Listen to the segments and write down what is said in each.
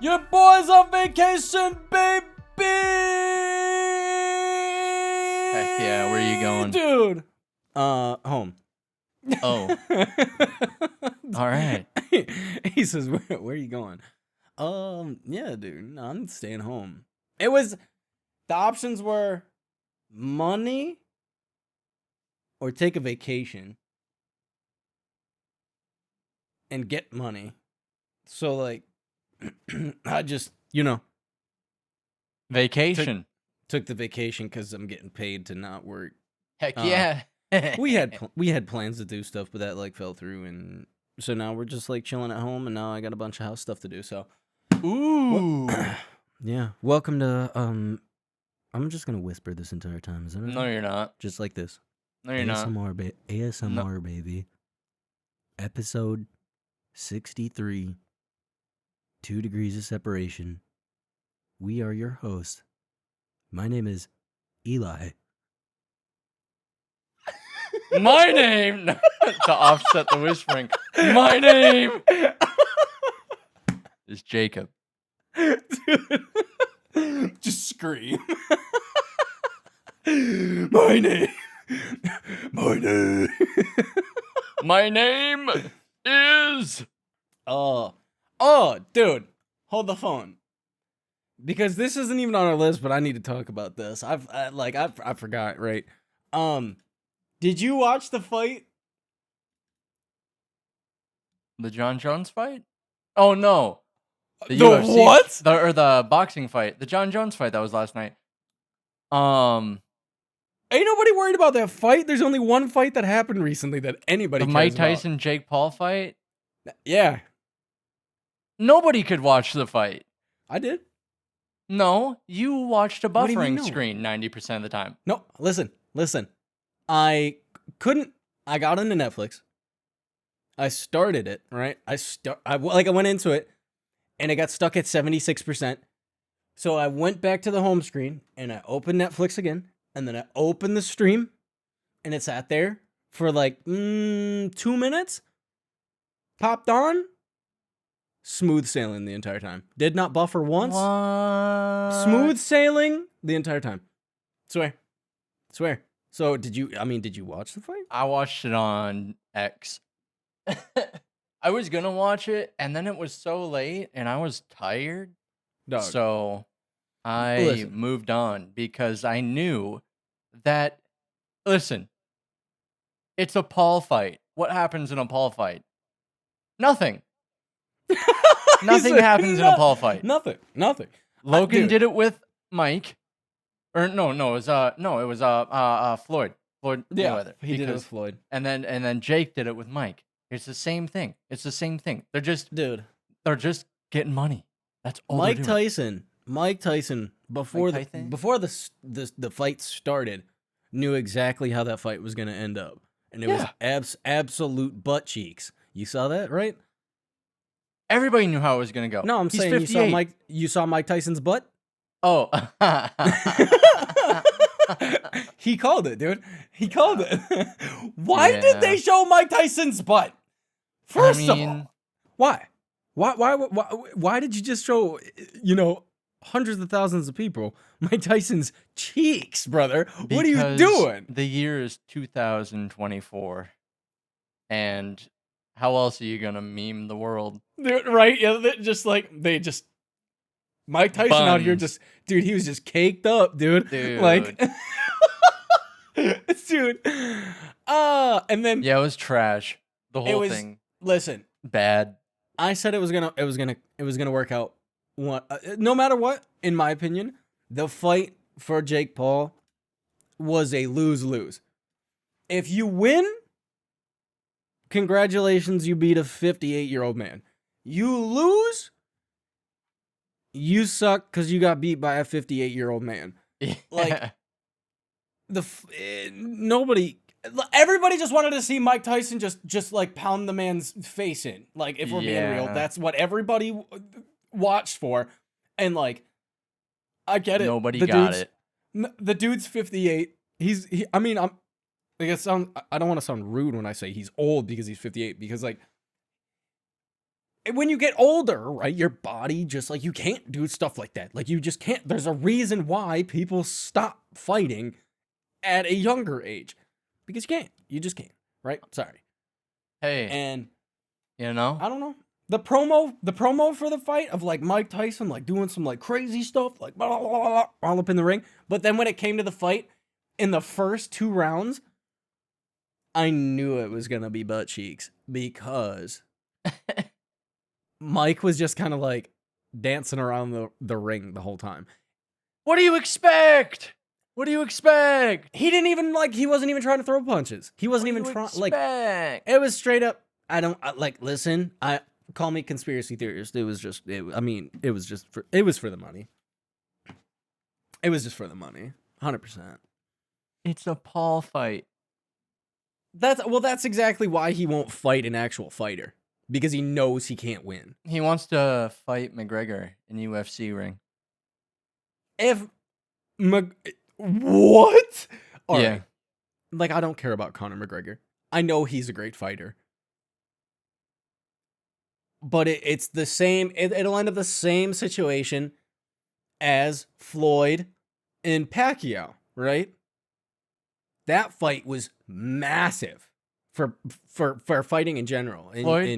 Your boy's on vacation, baby! Heck yeah, where are you going? Dude! Home. Oh. All right. He says, where are you going? Yeah, dude, no, I'm staying home. The options were money or take a vacation and get money. So, like, I just, Vacation. took the vacation because I'm getting paid to not work. Heck yeah. We had plans to do stuff, but that like fell through, and so now we're just like chilling at home, and now I got a bunch of house stuff to do. So, Ooh. yeah. Welcome to I'm just gonna whisper this entire time. Is that right? No, you're not. Just like this. No, you're not. ASMR, baby. Episode 63. 2 degrees of separation. We are your hosts. My name is Eli. My name, to offset the whispering, my name is Jacob. Dude. Just scream. My name. My name is... Oh, dude. Hold the phone. Because this isn't even on our list, but I need to talk about this. I forgot, right? Did you watch the fight? The John Jones fight? Oh, no. The UFC, what? The boxing fight. The John Jones fight that was last night. Ain't nobody worried about that fight. There's only one fight that happened recently that anybody The cares Mike Tyson Jake Paul fight. Yeah, Nobody could watch the fight. I did. No, you watched a What do you mean buffering no? screen 90% of the time. No, listen. I got into Netflix. I started it, right? I went into it and it got stuck at 76%. So I went back to the home screen and I opened Netflix again, and then I opened the stream and it sat there for like 2 minutes. Popped on. Smooth sailing the entire time. Did not buffer once. What? Smooth sailing the entire time. Swear. So did you watch the fight? I watched it on X. I was gonna watch it, and then it was so late, and I was tired. Dog. So I Listen. moved on because I knew that. Listen, it's a Paul fight. What happens in a Paul fight? Nothing. Nothing happens in a Paul fight. Nothing. Logan Dude. did it with Mike. Or no, it was Floyd. Floyd Mayweather. He did it with Floyd. And then Jake did it with Mike. It's the same thing. They're just getting money. That's all. Mike Tyson before the fight started knew exactly how that fight was going to end up, and it was absolute butt cheeks. You saw that, right? Everybody knew how it was gonna go. No, I'm He's saying 58. you saw Mike Tyson's butt. Oh, He called it, dude. He called it. Why did they show Mike Tyson's butt? First of all, why? Why did you just show, hundreds of thousands of people Mike Tyson's cheeks, brother? What are you doing? The year is 2024, and how else are you gonna meme the world? Dude, right? Yeah, Mike Tyson out here Buns. he was just caked up, dude. Like, dude. And then Yeah, it was trash. The whole thing. Listen, Bad. I said it was gonna work out. No matter what, in my opinion, the fight for Jake Paul was a lose-lose. If you win, congratulations, you beat a 58-year-old man. You lose, you suck because you got beat by a 58-year-old man. Like, everybody just wanted to see Mike Tyson just like pound the man's face in. Like, if we're being real, that's what everybody watched for. And like, I get it. Nobody got it. The dude's 58. I don't want to sound rude when I say he's old because he's 58, because like, when you get older, right, your body just like you can't do stuff like that. Like you just can't. There's a reason why people stop fighting at a younger age because you can't. You just can't. Right? Sorry. Hey, And you know? I don't know. The promo for the fight of like Mike Tyson like doing some like crazy stuff like blah, blah, blah, blah, all up in the ring. But then when it came to the fight in the first 2 rounds, I knew it was gonna be butt cheeks because Mike was just kind of like dancing around the ring the whole time. What do you expect? What do you expect? He didn't even like. He wasn't even trying to throw punches. He wasn't even trying. Like it was straight up. I don't like. Listen, call me conspiracy theorist. It was just. It was just. It was for the money. It was just for the money. 100%. It's a Paul fight. That's exactly why he won't fight an actual fighter because he knows he can't win. He wants to fight McGregor in UFC ring. If what? All Yeah. right. Like I don't care about Conor McGregor. I know he's a great fighter. But it's the same. It'll end up the same situation as Floyd and Pacquiao, right? That fight was massive for fighting in general. Floyd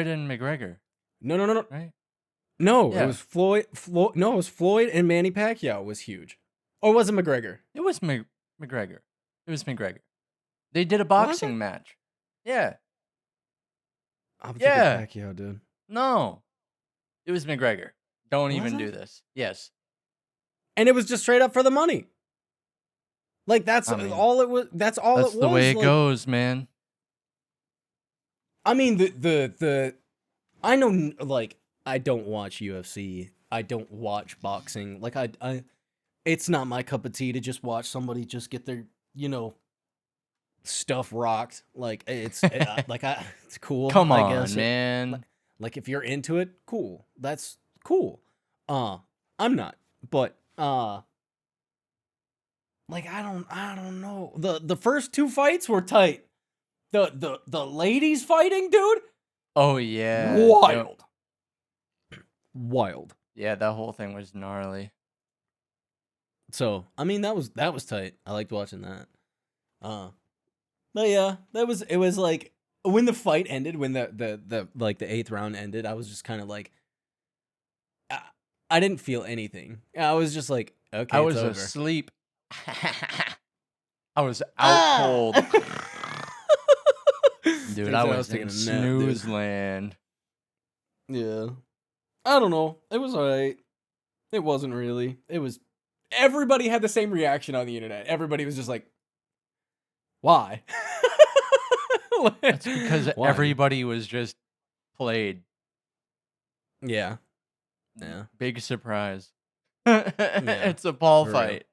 and McGregor, No. right? No, Yeah. it was Floyd. No, it was Floyd and Manny Pacquiao was huge. Or was it McGregor? It was McGregor. It was McGregor. They did a Was boxing it? match. Yeah. I'm Yeah. thinking Pacquiao, dude. No. It was McGregor. Don't Was even it? do this. Yes. And it was just straight up for the money. Like that's I mean, all it was. That's all That's it was. the way it like, goes, man. I mean the I know like I don't watch UFC. I don't watch boxing. Like I it's not my cup of tea to just watch somebody just get their, stuff rocked. Like it's it's cool, Come I on, guess. man. Like if you're into it, cool. That's cool. I'm not. But like I don't know. The first 2 fights were tight. The ladies fighting, dude? Oh yeah. Wild. Wild. Yeah, that whole thing was gnarly. So, I mean that was tight. I liked watching that. But yeah, it was like when the fight ended, when the like the 8th round ended, I was just kind of like I didn't feel anything. I was just like, okay, I it's was over. asleep. I was out cold. Dude, Turns I out was in taking a nap, dude. snooze land. Yeah. I don't know. It was alright. It wasn't really. It was. Everybody had the same reaction on the internet. Everybody was just like, why? That's because Why? everybody was just played. Yeah. Yeah. Big surprise. It's a Paul for real. fight.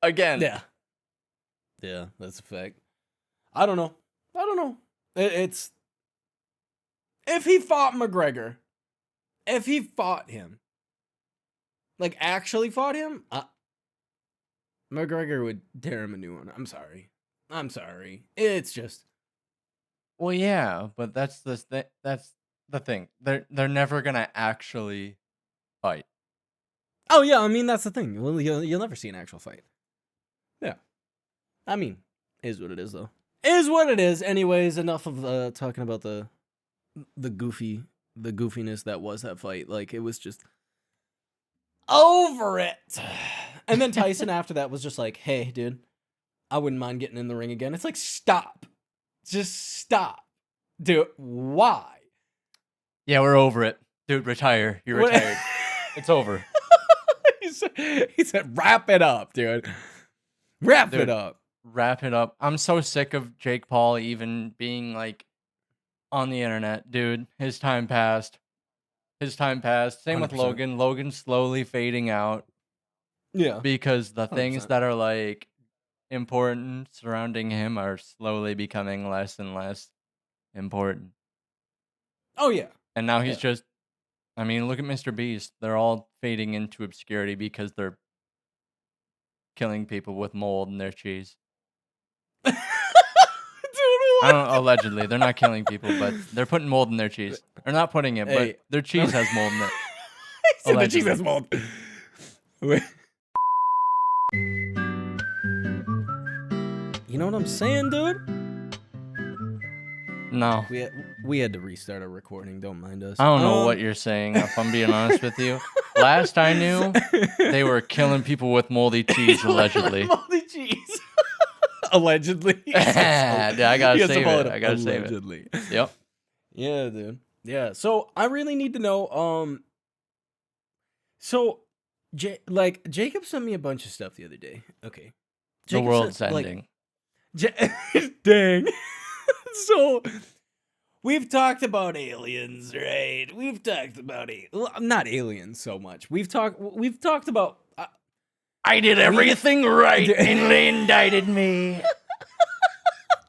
Again. Yeah. Yeah, that's a fact. I don't know. It's. If he fought McGregor, if he fought him, like actually fought him, McGregor would tear him a new one. I'm sorry. It's just. Well, yeah, but that's the thing. They're never gonna actually fight. Oh yeah, I mean that's the thing. Well, you'll never see an actual fight. Yeah. I mean, is what it is though. Is what it is. Anyways, enough of talking about the goofiness that was that fight. Like it was just over it. And then Tyson after that was just like, "Hey, dude, I wouldn't mind getting in the ring again." It's like, stop. Just stop. Dude, why? Yeah, we're over it. Dude, retire. You're What- retired. It's over. he said, wrap it up, dude. Wrap Dude. it up. Wrap it up. I'm so sick of Jake Paul even being like on the internet, dude. His time passed. Same with 100%. Logan. Logan's slowly fading out Yeah. because the things 100%. that are like important surrounding him are slowly becoming less and less important. Oh yeah. And now he's Yeah. just, I mean, look at Mr. Beast. They're all fading into obscurity because they're killing people with mold in their cheese. Dude, I don't know, allegedly. They're not killing people, but they're putting mold in their cheese. Or not putting it, Hey. but their cheese has mold in it. He said the cheese Allegedly. has mold. Wait. You know what I'm saying, dude? No. We had to restart our recording. Don't mind us. I don't know what you're saying, if I'm being honest with you. Last I knew, they were killing people with moldy cheese, allegedly. Moldy cheese. Allegedly. Yeah, I gotta save it. I gotta save it. Yep. Yeah, dude. Yeah. So I really need to know. So, Jacob sent me a bunch of stuff the other day. Okay. The world's ending. Dang. So, we've talked about aliens, right? We've talked about not aliens so much. We've talked about. I did everything right, and they indicted me,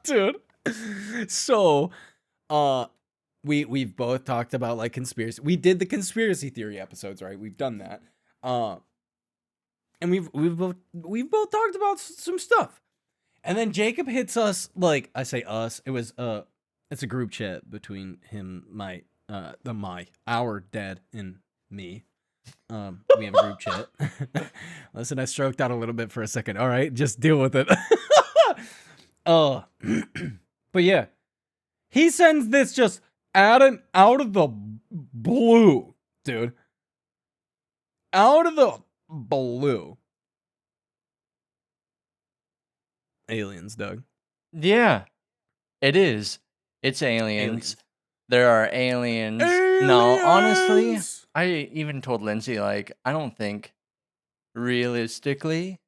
dude. So, we've both talked about like conspiracy. We did the conspiracy theory episodes, right? We've done that. And we've both talked about some stuff. And then Jacob hits us, like I say us, it's a group chat between him, our dad and me. We have a group chat. Listen, I stroked out a little bit for a second. All right, just deal with it. But yeah, he sends this just out of the blue, dude. Out of the blue. Aliens, Doug. Yeah, it is. It's aliens. There are aliens. No, honestly, I even told Lindsay, like, I don't think, realistically,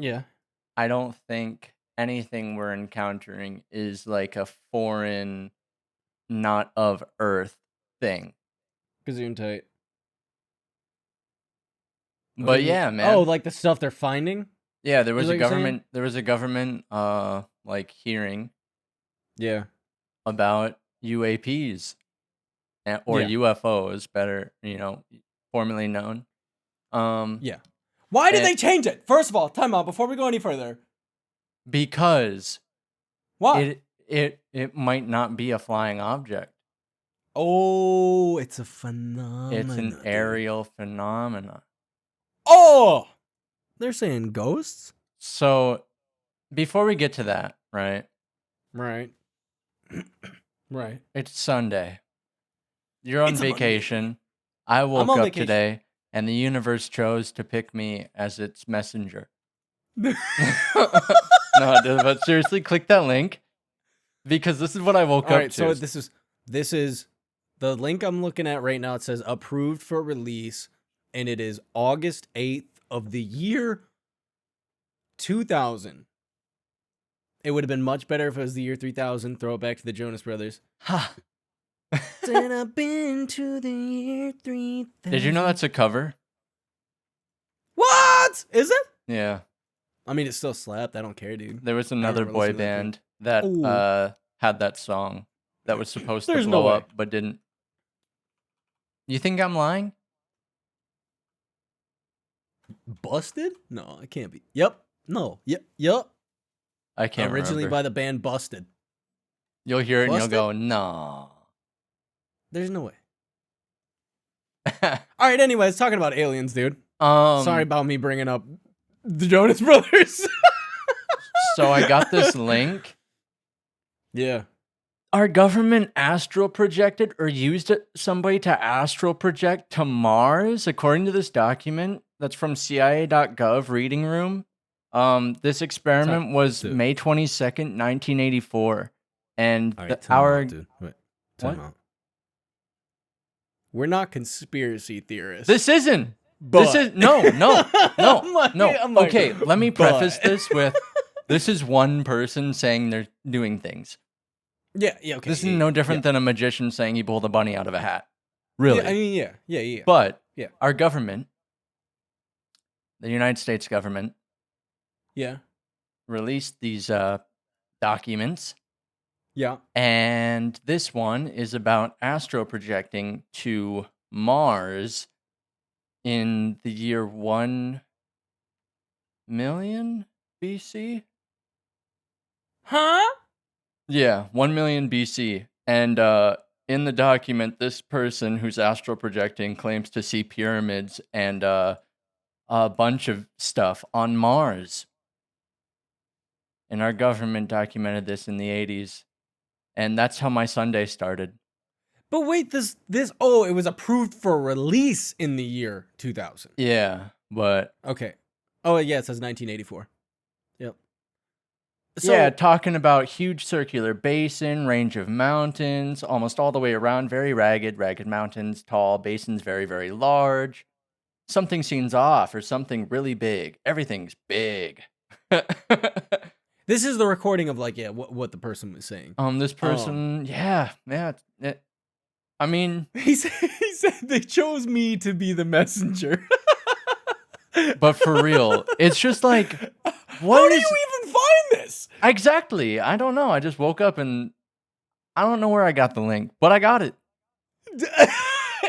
I don't think anything we're encountering is like a foreign, not of Earth thing. Gazoon tight. But yeah, man. Oh, like the stuff they're finding? Yeah, there was a government like hearing about UAPs or UFOs, better, formerly known. Why did they change it? First of all, time out before we go any further. Because why? It might not be a flying object. Oh, it's a phenomenon. It's an aerial phenomena. Oh, they're saying ghosts? So, before we get to that, right? Right. Right. It's Sunday. You're on vacation. I woke up today, and the universe chose to pick me as its messenger. No, but seriously, click that link, because this is what I woke up to. So this is the link I'm looking at right now. It says approved for release, and it is August 8th of the year 2000. It would have been much better if it was the year 3000. Throw it back to the Jonas Brothers. Ha! Then I've been to the year 3000. Did you know that's a cover? What? Is it? Yeah. I mean, it still slapped. I don't care, dude. There was another boy band that had that song that was supposed to blow up, but didn't. You think I'm lying? Busted? No, it can't be. Yep. No. Yep. I can't Originally remember. by the band Busted. You'll hear it and you'll go, no. There's no way. All right, anyways, talking about aliens, dude. Sorry about me bringing up the Jonas Brothers. So I got this link. Yeah. Our government astral projected or used somebody to astral project to Mars, according to this document that's from CIA.gov reading room. This experiment was May 22nd, 1984. And time out. We're not conspiracy theorists. This isn't. This is no. Okay, let me preface this with this is one person saying they're doing things. Yeah, okay. This is no different than a magician saying he pulled a bunny out of a hat. Really? Yeah, I mean, yeah. But our government, the United States government, released these documents. Yeah. And this one is about astro projecting to Mars in the year 1 million BC. Huh? Yeah, 1 million BC. And in the document, this person who's astral projecting claims to see pyramids and a bunch of stuff on Mars. And our government documented this in the 80s. And that's how my Sunday started. But wait, oh, it was approved for release in the year 2000. Yeah, but Okay. Oh, yeah, it says 1984. Yep. yeah, So, talking about huge circular basin, range of mountains, almost all the way around, very ragged mountains, tall, basins very, very large. Something seems off or something really big. Everything's big. this is the recording of, like, yeah, what the person was saying. This person, yeah. I mean, He said they chose me to be the messenger. but for real, it's just like, How do you even find this? Exactly. I don't know. I just woke up and I don't know where I got the link, but I got it.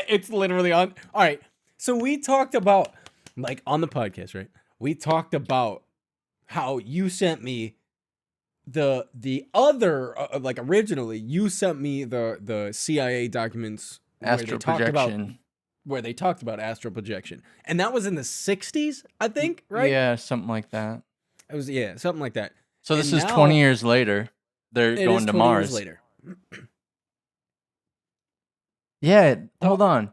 It's literally on. All right. So we talked about, like, on the podcast, right? We talked about how you sent me the other, like, originally you sent me the CIA documents Astral projection. where they talked about astral projection, and that was in the 60s, I think, right? Yeah, something like that. It was, yeah, something like that. So this And is now 20 years later. They're it going is to 20 Mars. years later. Yeah, hold on.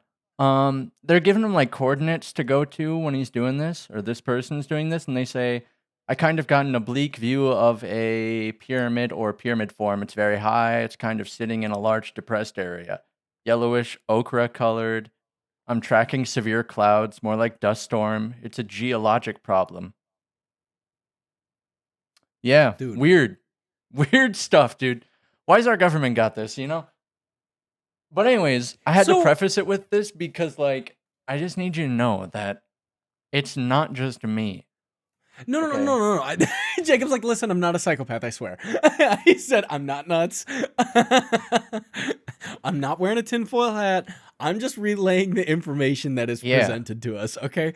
They're giving him like coordinates to go to when he's doing this, or this person's doing this, and they say, I kind of got an oblique view of a pyramid or pyramid form. It's very high. It's kind of sitting in a large depressed area. Yellowish, ochre colored. I'm tracking severe clouds, more like dust storm. It's a geologic problem. Yeah, Dude. weird. Weird stuff, dude. Why's our government got this, you know? But anyways, I had to preface it with this because, like, I just need you to know that it's not just me. No. Jacob's like, listen, I'm not a psychopath, I swear. He said, I'm not nuts. I'm not wearing a tinfoil hat. I'm just relaying the information that is presented to us, okay?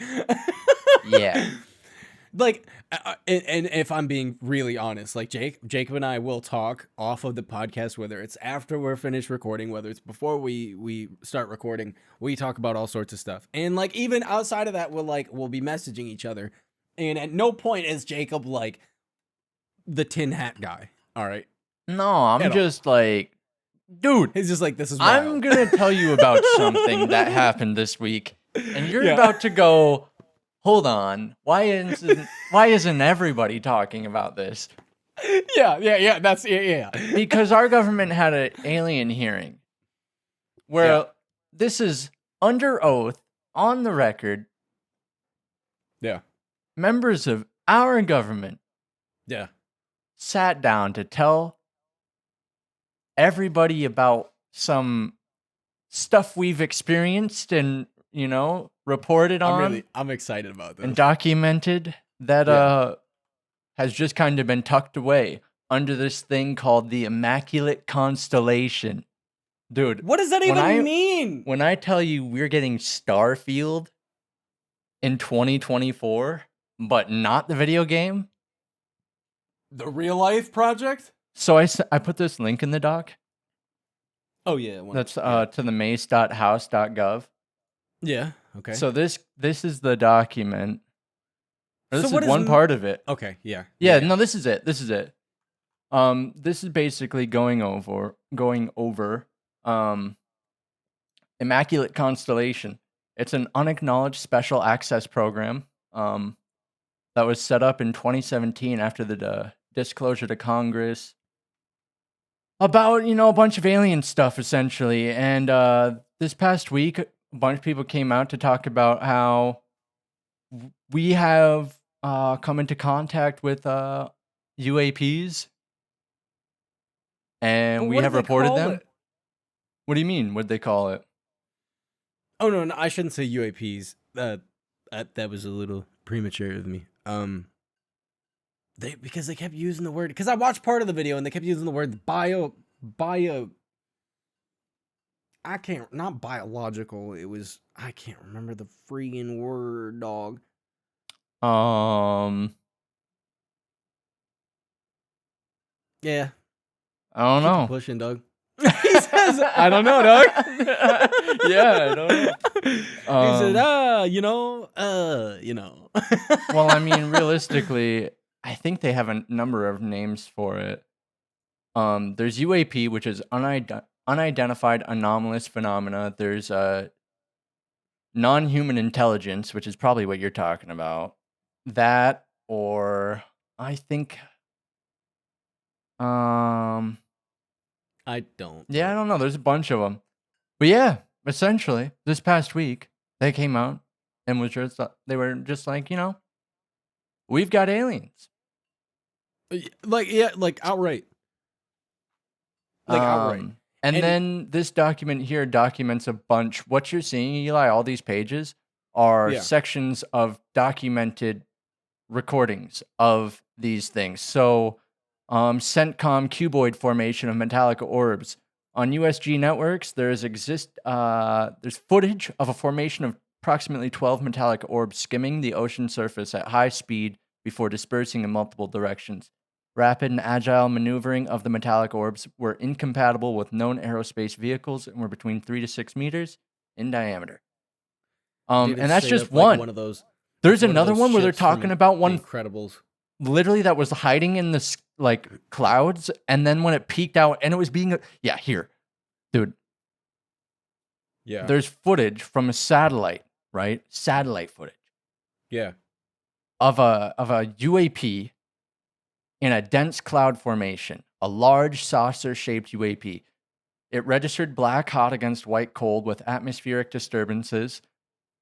Yeah. Like, and if I'm being really honest, like, Jacob and I will talk off of the podcast, whether it's after we're finished recording, whether it's before we start recording, we talk about all sorts of stuff. And, like, even outside of that, we'll be messaging each other. And at no point is Jacob, like, the tin hat guy, all right? No, I'm just like, dude. He's just like, this is wild. I'm going to tell you about something that happened this week. And you're about to go, hold on, why isn't everybody talking about this? Yeah, that's, yeah. Because our government had an alien hearing where this is under oath, on the record. Yeah. Members of our government sat down to tell everybody about some stuff we've experienced and, you know, reported on. I'm excited about this. And documented that has just kind of been tucked away under this thing called the Immaculate Constellation. Dude, what does that even mean? When I tell you we're getting Starfield in 2024, but not the video game, the real life project. So I put this link in the doc. Oh yeah, that's to the mace.house.gov. Yeah. Okay. So this is the document. This is one part of it. Okay. Yeah. No, this is it. This is basically going over Immaculate Constellation. It's an unacknowledged special access program that was set up in 2017 after the disclosure to Congress about, you know, a bunch of alien stuff, essentially. And this past week, a bunch of people came out to talk about how we have come into contact with UAPs, and we have reported them. What do you mean? What'd they call it? Oh no, I shouldn't say UAPs. That was a little premature of me. Because they kept using the word, because I watched part of the video and they kept using the word bio. Not biological. I can't remember the freaking word, dog. Yeah. I don't Keep it know. pushing, Doug. He says, I don't know, Doug. Yeah, I don't know. He said, you know. Well, I mean, realistically, I think they have a number of names for it. There's UAP, which is unidentified anomalous phenomena. There's non-human intelligence, which is probably what you're talking about. That, or I think, I don't. yeah, I don't know. There's a bunch of them, but yeah, essentially, this past week they came out and was just they were just like, we've got aliens. Like outright. Like outright. And And- then this document here documents a bunch. What you're seeing, Eli, all these pages are sections of documented recordings of these things. So, CENTCOM cuboid formation of metallic orbs. On USG networks, there's footage of a formation of approximately 12 metallic orbs skimming the ocean surface at high speed before dispersing in multiple directions. Rapid and agile maneuvering of the metallic orbs were incompatible with known aerospace vehicles and were between 3 to 6 meters in diameter. Dude, and that's just like one. one of those. There's another one where they're talking about one Incredibles. literally that was hiding in the clouds, and then when it peeked out, and it was being here, dude. Yeah. There's footage from a satellite, right? Satellite footage. Yeah. Of a UAP in a dense cloud formation, a large saucer-shaped UAP. It registered black hot against white cold with atmospheric disturbances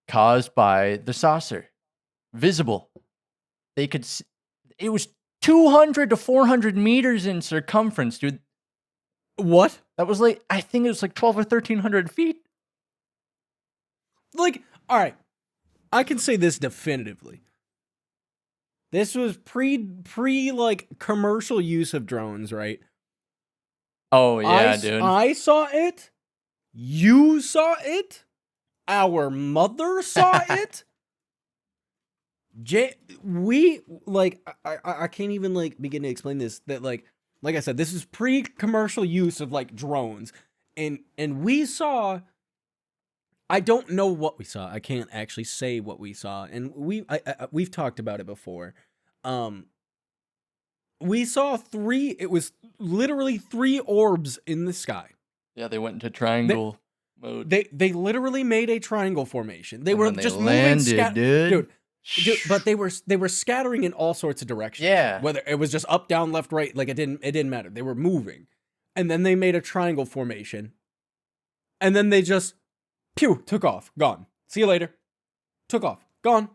caused by the saucer. Visible. They could see, it was 200 to 400 meters in circumference, dude. What? That was I think it was 12 or 1,300 feet. All right. I can say this definitively. This was pre commercial use of drones, right? Oh, yeah, dude. I saw it. You saw it. Our mother saw it. I can't even begin to explain this. That like I said, this is pre-commercial use of drones, and we saw. I don't know what we saw. I can't actually say what we saw, and we've talked about it before. We saw 3. It was literally 3 orbs in the sky. Yeah, they went into triangle mode. They literally made a triangle formation. They were just landed, moving, dude. But they were scattering in all sorts of directions. Yeah. Whether it was just up, down, left, right, it didn't matter. They were moving, and then they made a triangle formation, and then they just took off, gone. See you later. Took off, gone.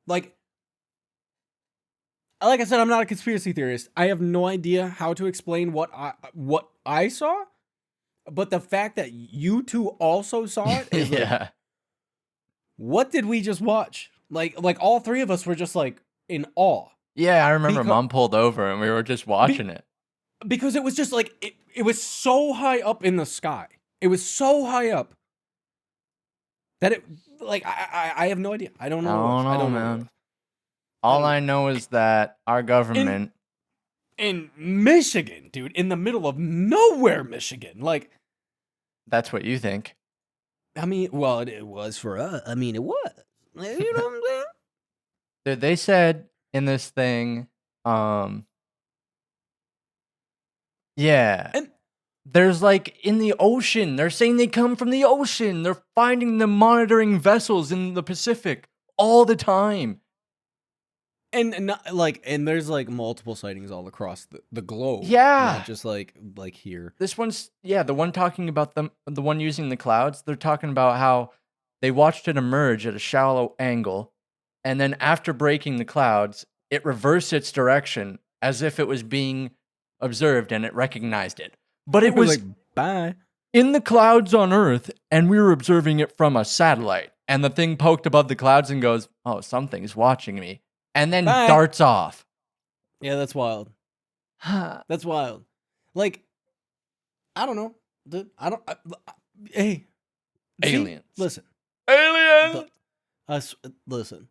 Like I said, I'm not a conspiracy theorist. I have no idea how to explain what I saw, but the fact that you two also saw it is yeah. What did we just watch? Like all 3 of us were just in awe. Yeah, I remember Mom pulled over and we were just watching it. Because it was just it was so high up in the sky. It was so high up that it I have no idea. I don't know. I don't know, man. All I know is that our government in Michigan, dude, in the middle of nowhere, Michigan, that's what you think. I mean, well, it was for us. I mean, it was. You know what I'm saying? Dude, they said in this thing, yeah. And there's in the ocean. They're saying they come from the ocean. They're finding them monitoring vessels in the Pacific all the time. And not, and there's multiple sightings all across the globe. Yeah. Not just here. This one's the one talking about the one using the clouds. They're talking about how they watched it emerge at a shallow angle, and then after breaking the clouds, it reversed its direction as if it was being observed and it recognized it. But it was bye in the clouds on Earth, and we were observing it from a satellite. And the thing poked above the clouds and goes, "Oh, something's watching me." And then darts off. Yeah, that's wild. That's wild. I don't know. Hey. Aliens. Listen. Aliens! Listen.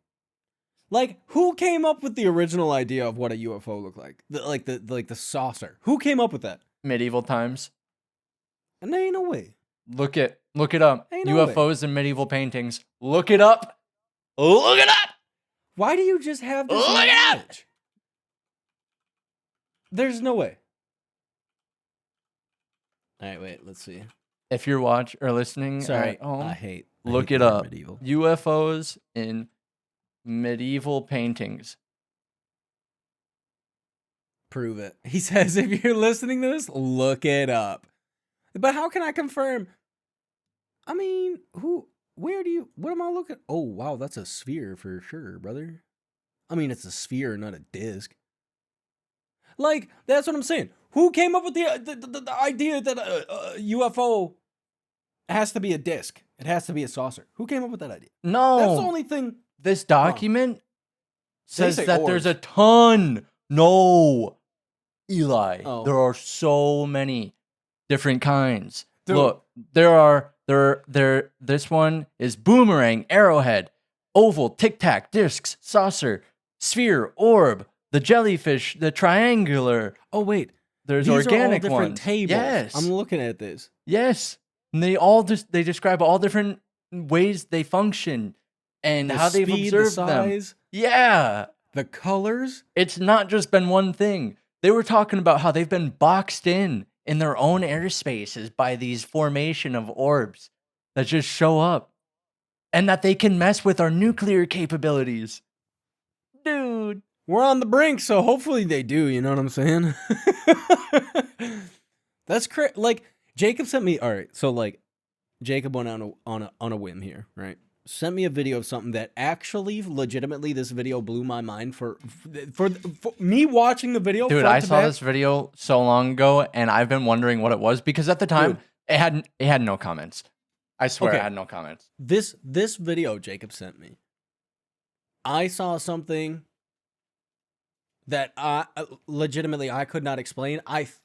Like, who came up with the original idea of what a UFO looked like? The saucer. Who came up with that? Medieval times. And there ain't no way. Look it up. Ain't no way. UFOs in medieval paintings. Look it up. Look it up. Why do you just have this Look it up. knowledge? There's no way. All right, wait. Let's see. If you're watching or listening Sorry, at home, I hate look the it word up. Medieval. UFOs in medieval paintings. Prove it. He says, if you're listening to this, look it up. But how can I confirm? I mean, what am I looking? Oh, wow, that's a sphere for sure, brother. I mean, it's a sphere, not a disc. Like, that's what I'm saying. Who came up with the idea that a UFO has to be a disc? It has to be a saucer. Who came up with that idea? No. That's the only thing. This document says say that there's orbs. a ton. No. Eli, Oh. there are so many different kinds. Dude. Look, this one is boomerang, arrowhead, oval, tic-tac, discs, saucer, sphere, orb, the jellyfish, the triangular. Oh, wait. There's These organic are all different ones. tables. Yes. I'm looking at this. Yes. And they describe all different ways they function and The how they've speed, observed the them. size, Yeah. the colors. It's not just been one thing. They were talking about how they've been boxed in their own airspaces by these formation of orbs that just show up and that they can mess with our nuclear capabilities. Dude. We're on the brink, so hopefully they do, you know what I'm saying? That's crazy. Like, Jacob sent me, all right, so like, Jacob went on a whim here, right? Sent me a video of something that actually, legitimately, this video blew my mind for me watching the video. Dude, front I to saw back. this video so long ago, and I've been wondering what it was because at the time it had no comments. I swear Okay. it had no comments. This video Jacob sent me, I saw something that I legitimately I could not explain. I still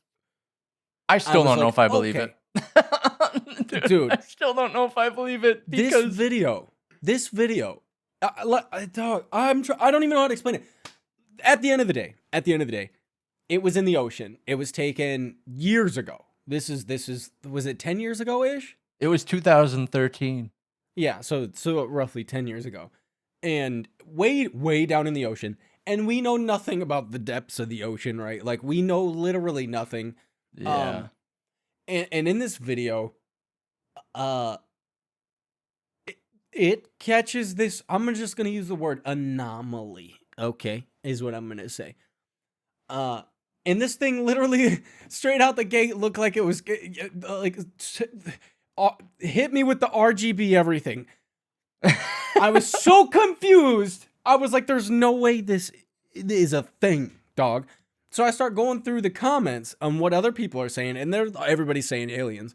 was don't know like, if I believe okay. it. Dude. I still don't know if I believe it because this video, dog, I don't even know how to explain it. At the end of the day, it was in the ocean. It was taken years ago. This is was it 10 years ago ish? it was 2013. Yeah, so roughly 10 years ago. And way down in the ocean. And we know nothing about the depths of the ocean, right? Like, we know literally nothing. Yeah. And in this video, it catches this, I'm just going to use the word anomaly, okay, is what I'm going to say. And this thing literally, straight out the gate, looked like it was, like, hit me with the RGB everything. I was so confused. I was like, there's no way this is a thing, dog. So I start going through the comments on what other people are saying, and everybody's saying aliens.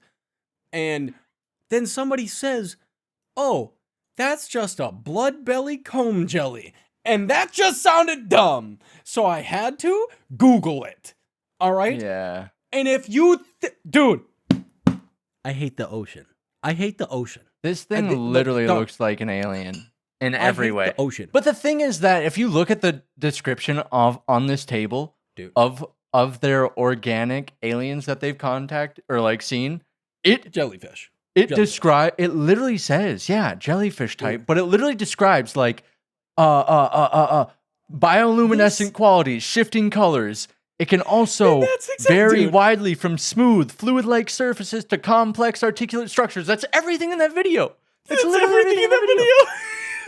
And then somebody says, oh, that's just a blood belly comb jelly. And that just sounded dumb. So I had to Google it. All right? Yeah. And if you... Dude, I hate the ocean. I hate the ocean. This thing literally looks like an alien in every way. The ocean. But the thing is that if you look at the description on this table, dude, of their organic aliens that they've contacted or like seen, jellyfish. It literally says, yeah, jellyfish type, but it literally describes like bioluminescent qualities, shifting colors. It can also vary widely from smooth, fluid-like surfaces to complex articulate structures. That's everything in that video. It's literally everything in that video.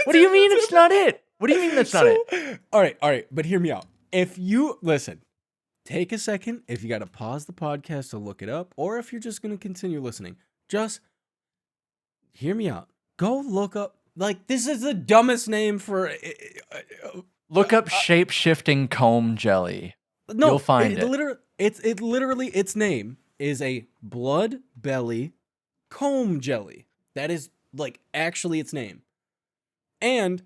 What do you mean it's not it? What do you mean that's not it? All right, but hear me out. If you listen, take a second. If you got to pause the podcast to look it up, or if you're just going to continue listening, just hear me out. Go look up. Like, this is the dumbest name for. Look up shape-shifting comb jelly. No, you'll find it. Literally, its name is a blood belly comb jelly. That is like actually its name. And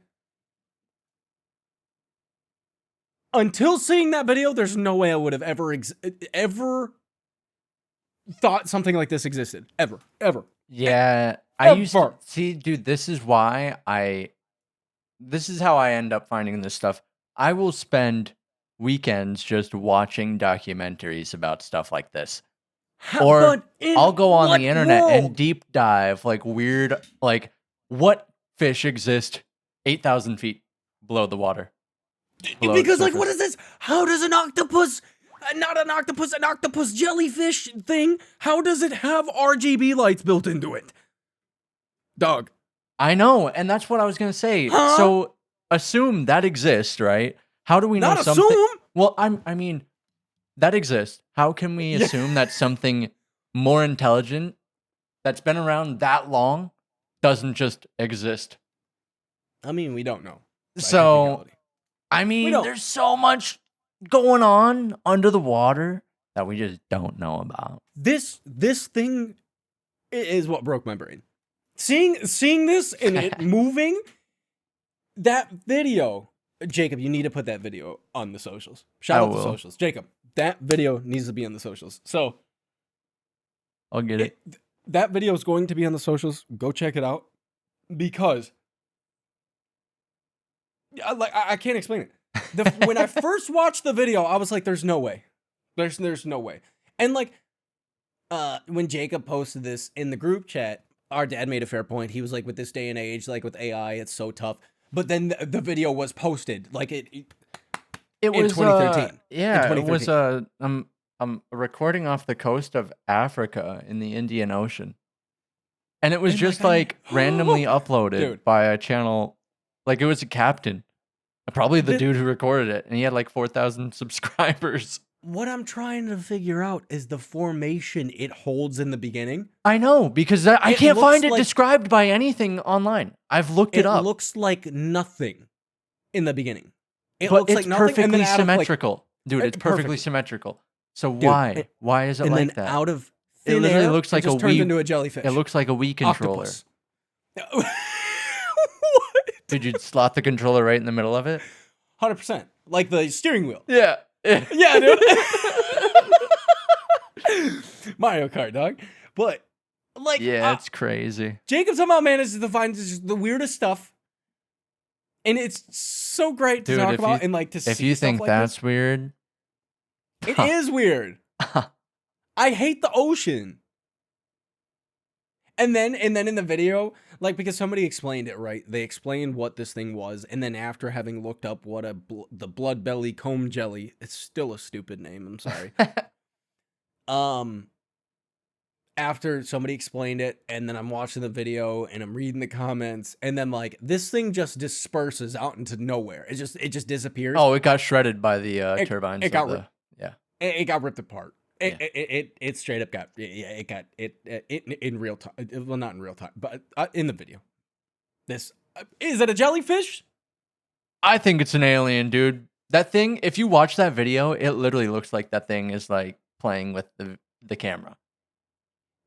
until seeing that video, there's no way I would have ever thought something like this existed. Ever. Yeah. I used to see, dude, this is why this is how I end up finding this stuff. I will spend weekends just watching documentaries about stuff like this. Or But in I'll go on what the internet and world? deep dive like weird, like what fish exist 8,000 feet below the water, below the Because, like, what surface. is this? How does an octopus, not an octopus jellyfish thing, how does it have RGB lights built into it? Dog. I know, and that's what I was gonna say. Huh? So assume that exists, right? How do we know Not something? assume. Well, I mean, that exists. How can we Yeah. assume that something more intelligent that's been around that long doesn't just exist? I mean, we don't know. By So, technicality. I mean, don't. there's so much going on under the water that we just don't know about. This thing is what broke my brain. Seeing this and it moving, that video, Jacob, you need to put that video on the socials. Shout out the socials. Jacob, that video needs to be on the socials. So I'll get it. That video is going to be on the socials. Go check it out because I can't explain it. When I first watched the video, I was like, "There's no way. There's no way." And like, when Jacob posted this in the group chat, our dad made a fair point. He was like, "With this day and age, like with AI, it's so tough." But then the video was posted, like it was 2013. Yeah, it was I'm recording off the coast of Africa in the Indian Ocean, and it was just like randomly uploaded by a channel. Like it was a captain, probably the dude who recorded it, and he had like 4,000 subscribers. What I'm trying to figure out is the formation it holds in the beginning. I know, because I can't find it described by anything online. I've looked it up. It looks like nothing in the beginning. It looks like nothing, perfectly symmetrical. Dude, it's perfectly symmetrical. So why? Why is it like that? Out of thin air, it literally looks like a Wii. Turned into a jellyfish. It looks like a Wii controller. What? Did you slot the controller right in the middle of it? 100%. Like the steering wheel. Yeah. Yeah, dude. Mario Kart, dog. But like, yeah, it's crazy. Jacob somehow manages to find just the weirdest stuff, and it's so great to talk about and like to see. If you think that's weird, it is weird. I hate the ocean. And then in the video, like, because somebody explained it right, they explained what this thing was, and then after having looked up what the blood belly comb jelly, it's still a stupid name. I'm sorry. After somebody explained it, and then I'm watching the video and I'm reading the comments, and then like this thing just disperses out into nowhere. It just disappears. Oh, it got shredded by the turbines. It got ripped apart. It straight up got it in real time. Well, not in real time, but in the video. This is it a jellyfish? I think it's an alien, dude. That thing, if you watch that video, it literally looks like that thing is like playing with the camera.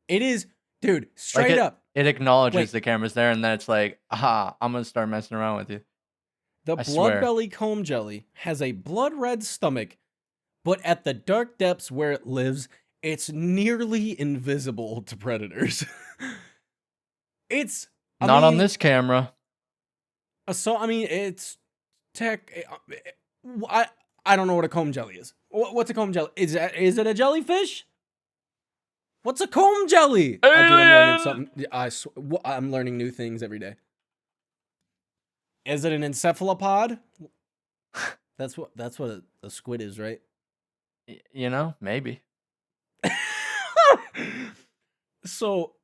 It is, dude, straight up. It acknowledges the camera's there, and then it's like, aha, I'm gonna start messing around with you. The blood belly comb jelly has a blood red stomach, but at the dark depths where it lives, it's nearly invisible to predators. It's not on this camera. So I mean, it's tech. I don't know what a comb jelly is. What's a comb jelly? Is it a jellyfish? What's a comb jelly? Dude, I'm learning something. I'm learning new things every day. Is it an encephalopod? That's what a squid is, right? You know, maybe. So,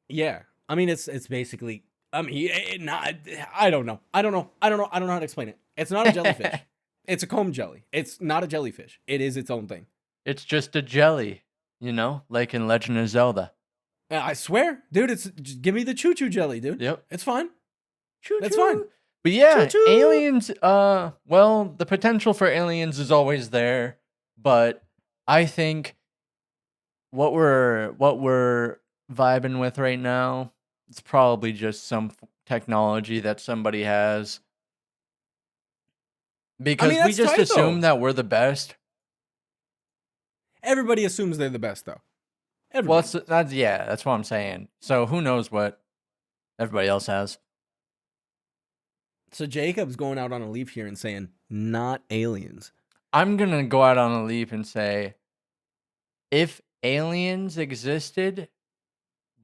yeah. I mean, it's basically. I mean, I don't know. I don't know how to explain it. It's not a jellyfish. It's a comb jelly. It's not a jellyfish. It is its own thing. It's just a jelly, you know, like in Legend of Zelda. I swear, dude. Just give me the choo-choo jelly, dude. Yep, it's fine. Choo-choo. That's fine. But yeah, choo-choo. Aliens. Well, the potential for aliens is always there, but I think what we're vibing with right now, it's probably just some technology that somebody has. Because we just assume that we're the best. Everybody assumes they're the best, though. Everybody. Well, that's what I'm saying. So who knows what everybody else has? So Jacob's going out on a leaf here and saying, not aliens. I'm going to go out on a leap and say, if aliens existed,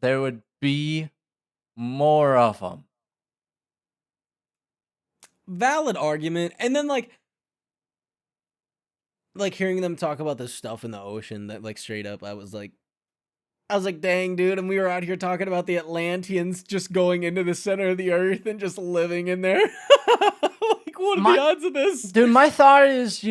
there would be more of them. Valid argument. And then like hearing them talk about this stuff in the ocean that like straight up, I was like, dang, dude. And we were out here talking about the Atlanteans just going into the center of the earth and just living in there. Like, what are the odds of this? Dude, my thought is,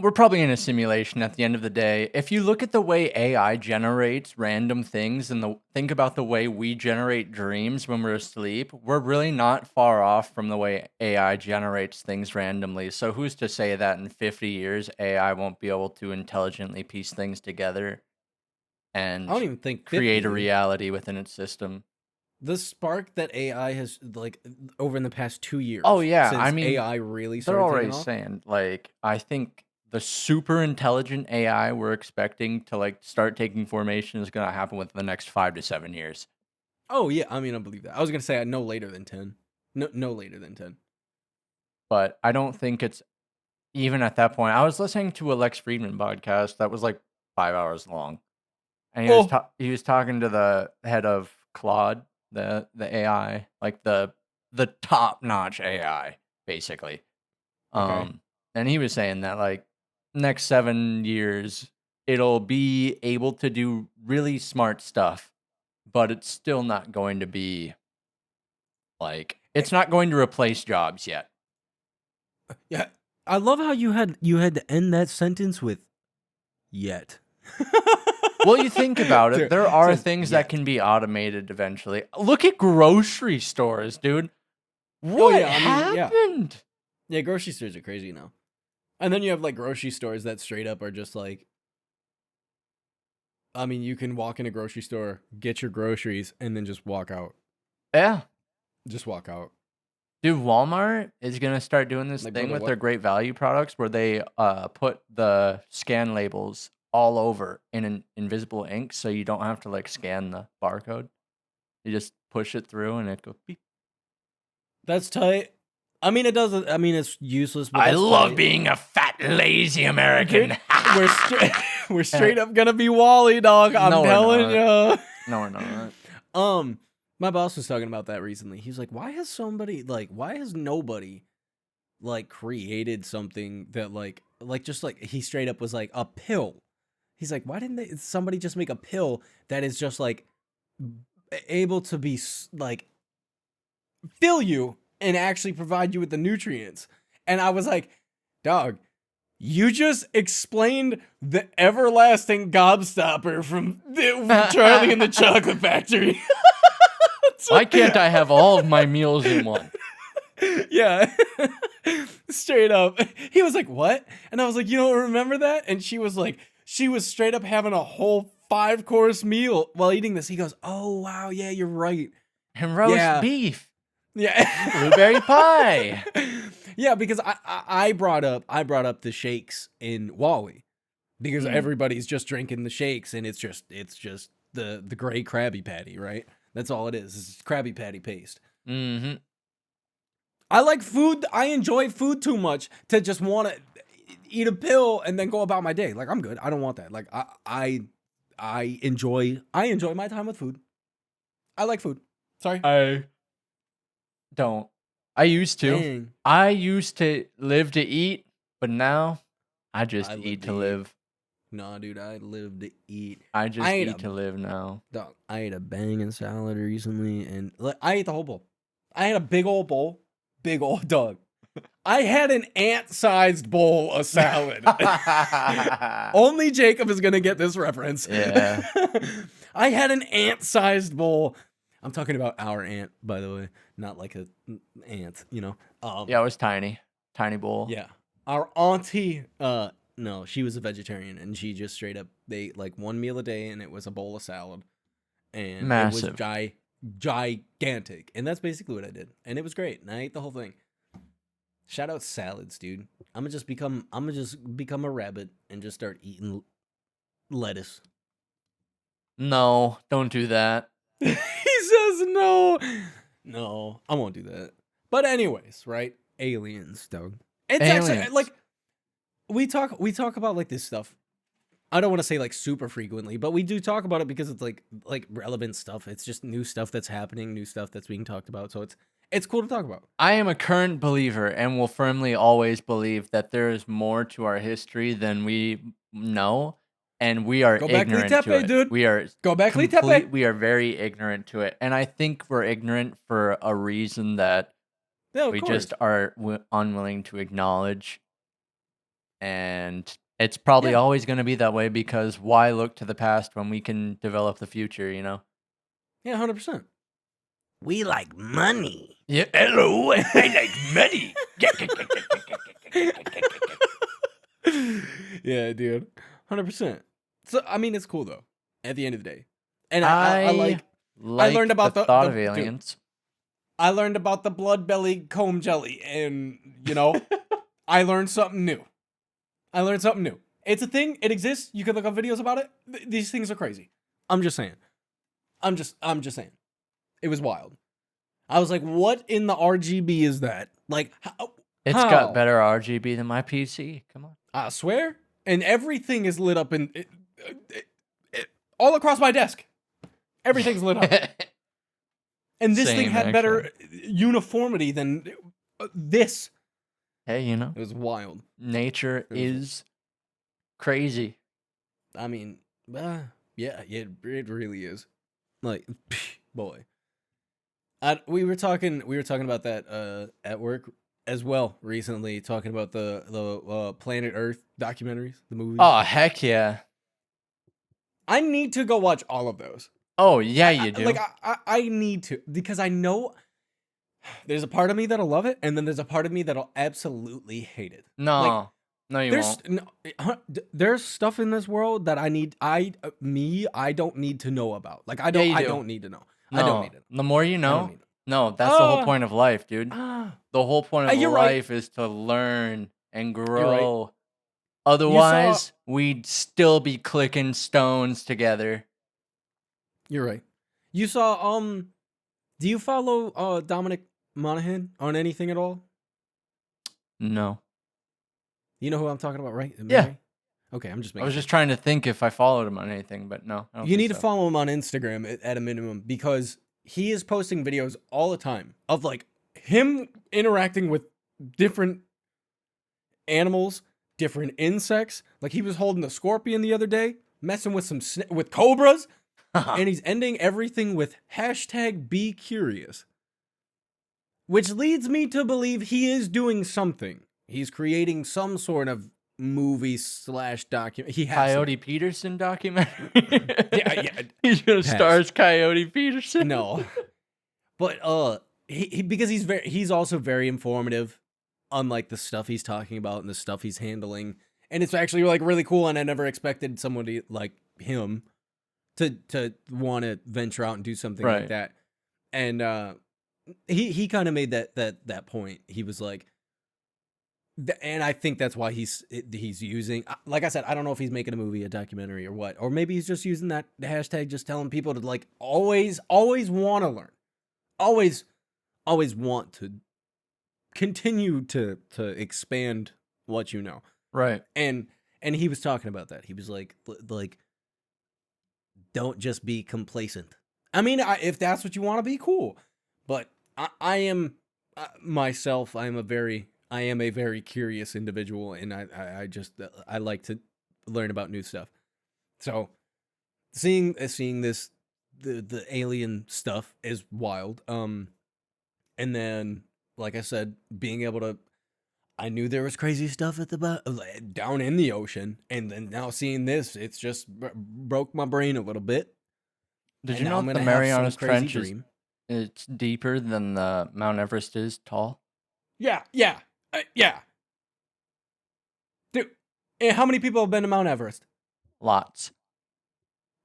we're probably in a simulation at the end of the day. If you look at the way AI generates random things and think about the way we generate dreams when we're asleep, we're really not far off from the way AI generates things randomly. So who's to say that in 50 years, AI won't be able to intelligently piece things together and I don't even think create 50. a reality within its system? The spark that AI has, like, over in the past 2 years. Oh, yeah. Since I mean, AI really started they're already taking off. saying, like, I think the super intelligent AI we're expecting to, like, start taking formation is going to happen within the next 5 to 7 years. Oh, yeah. I mean, I believe that. I was going to say no later than 10. No later than 10. But I don't think it's even at that point. I was listening to a Lex Friedman podcast that was like 5 hours long. And he was talking to the head of Claude, the AI, like the top-notch AI, basically. Okay. And he was saying that like next 7 years it'll be able to do really smart stuff, but it's still not going to be like it's not going to replace jobs yet. Yeah. I love how you had to end that sentence with yet. Well, you think about it, there are things yet. that can be automated eventually. Look at grocery stores, dude. What happened? Yeah, grocery stores are crazy now. And then you have like grocery stores that straight up are just like, I mean, you can walk in a grocery store, get your groceries, and then just walk out. Yeah. Just walk out. Dude, Walmart is going to start doing this thing with their great value products where they put the scan labels all over in an invisible ink so you don't have to like scan the barcode. You just push it through and it goes beep. That's tight. I mean, it doesn't. I mean, it's useless. But I love being a fat, lazy American. We're straight up gonna be Wally, dog. I'm telling you. No, we're not. My boss was talking about that recently. He's like, why has nobody like created something that like just like he straight up was like a pill. He's like, why didn't somebody just make a pill that is just like able to be like fill you and actually provide you with the nutrients? And I was like, dog, you just explained the everlasting gobstopper from Charlie and the Chocolate Factory. Why can't I have all of my meals in one? Yeah. Straight up. He was like, what? And I was like, you don't remember that? And she was like, she was straight up having a whole 5-course meal while eating this. He goes, oh, wow. Yeah, you're right. And roast beef. Yeah. Blueberry pie. Yeah, because I brought up the shakes in Wally because everybody's just drinking the shakes and it's just the gray Krabby Patty, right? That's all it is. It's Krabby Patty paste. Mm-hmm. I like food. I enjoy food too much to just want to eat a pill and then go about my day. Like, I'm good. I don't want that. Like, I enjoy my time with food. I like food. Sorry. I don't. I used to. Dang. I used to live to eat, but now I just eat to live. Nah, dude, I live to eat. I just eat to live now. Dog, I ate a banging salad recently, and I ate the whole bowl. I had a big old bowl. Big old dog. I had an ant-sized bowl of salad. Only Jacob is going to get this reference. Yeah. I had an ant-sized bowl. I'm talking about our aunt, by the way. Not like an ant, you know. Yeah, it was tiny. Tiny bowl. Yeah. Our auntie, no, she was a vegetarian, and she just straight up, they ate like one meal a day, and it was a bowl of salad. And massive. It was gigantic. And that's basically what I did. And it was great. And I ate the whole thing. Shout out salads, dude. I'm gonna just become a rabbit and just start eating lettuce. No, don't do that. He says no. No, I won't do that. But anyways, right? Aliens, Doug. It's actually Aliens. like we talk about like this stuff. I don't want to say like super frequently, but we do talk about it because it's like relevant stuff. It's just new stuff that's happening, new stuff that's being talked about. So it's cool to talk about. I am a current believer and will firmly always believe that there is more to our history than we know, and we are Go back ignorant to Tepe, it. dude. We are Go back Tepe. we are very ignorant to it, and I think we're ignorant for a reason that Yeah, of we course. just are unwilling to acknowledge. And it's probably always going to be that way, because why look to the past when we can develop the future, you know? Yeah, 100%. We like money. Yeah, hello, I like money. Yeah, dude. 100%. So, I mean, it's cool, though, at the end of the day. And I like I learned about the the thought of dude, aliens. I learned about the blood belly comb jelly, and, you know, I learned something new. It's a thing. It exists. You can look up videos about it. These things are crazy. I'm just saying. I'm just saying. It was wild. I was like, what in the RGB is that? Like, It's how? got better RGB than my PC. Come on. I swear. And everything is lit up in all across my desk. Everything's lit up. And this thing Same, had better uniformity than this. Hey, you know, It was wild. nature is crazy. I mean, yeah, it really is. Like, boy. We were talking about that at work as well recently, talking about the Planet Earth documentaries, the movies. Oh, heck yeah. I need to go watch all of those. Oh, yeah, you do. I need to, because I know there's a part of me that'll love it, and then there's a part of me that'll absolutely hate it. No, you won't. There's stuff in this world that I don't need to know about. Like, I Yeah, you do. don't need to know. No, I don't need to know. the more you I don't know, need to no, that's the whole Ah. point of life, dude. know. The whole point of You're right. life is to learn and right. grow. Otherwise, we'd still be clicking stones together. You're right. You saw do you follow Dominic Monaghan on anything at all? No. You know who I'm talking about, right? Yeah. Mary? Okay, I'm just I making was sure. just trying to think if I followed him on anything, but no. I don't You think need to so. follow him on Instagram at a minimum, because he is posting videos all the time of like him interacting with different animals, different insects. Like, he was holding a scorpion the other day, messing with some with cobras, and he's ending everything with #BeCurious, which leads me to believe he is doing something. He's creating some sort of movie / document. He has Coyote Peterson documentary. yeah. He's gonna Pass. star as Coyote Peterson. No, but because he's also very informative on like the stuff he's talking about and the stuff he's handling, and it's actually like really cool. And I never expected somebody like him to want to venture out and do something like Right. that. And he kind of made that point. He was like, and I think that's why he's using, like I said, I don't know if he's making a movie, a documentary, or what, or maybe he's just using that hashtag, just telling people to like always want to learn, always want to continue to expand what you know. Right. And he was talking about that. He was like don't just be complacent. I mean, if that's what you want to be, cool. But I am myself. I am a very curious individual, and I like to learn about new stuff. So seeing this the alien stuff is wild. And then, like I said, being able to, I knew there was crazy stuff at the down in the ocean, and then now seeing this, it's just broke my brain a little bit. Did And you now know I'm the gonna have some Marianas crazy Trench dream. it's deeper than the Mount Everest is tall? Yeah. Dude, how many people have been to Mount Everest? Lots.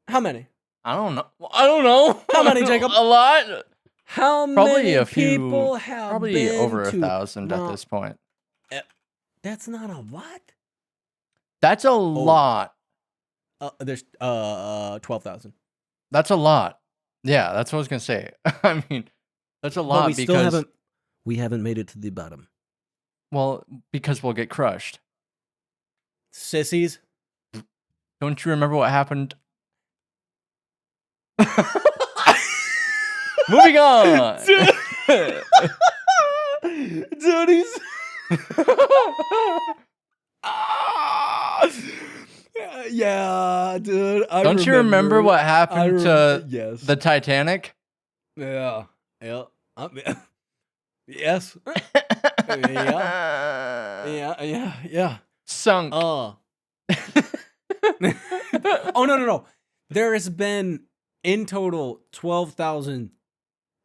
How many? I don't know. How many, Jacob? A lot. How Probably many a few. people have Probably been over to 1,000 at Mount- this point. That's not a what? That's a lot. There's 12,000. That's a lot. Yeah, that's what I was gonna say. I mean, that's a lot But because We haven't made it to the bottom. Well, because we'll get crushed. Sissies. Don't you remember what happened? Moving on. Dude, he's... yeah, dude. Don't you remember what happened to yes. the Titanic? Yeah. Yeah. Yes. Yeah. Sunk. Oh, no. There has been, in total, 12,000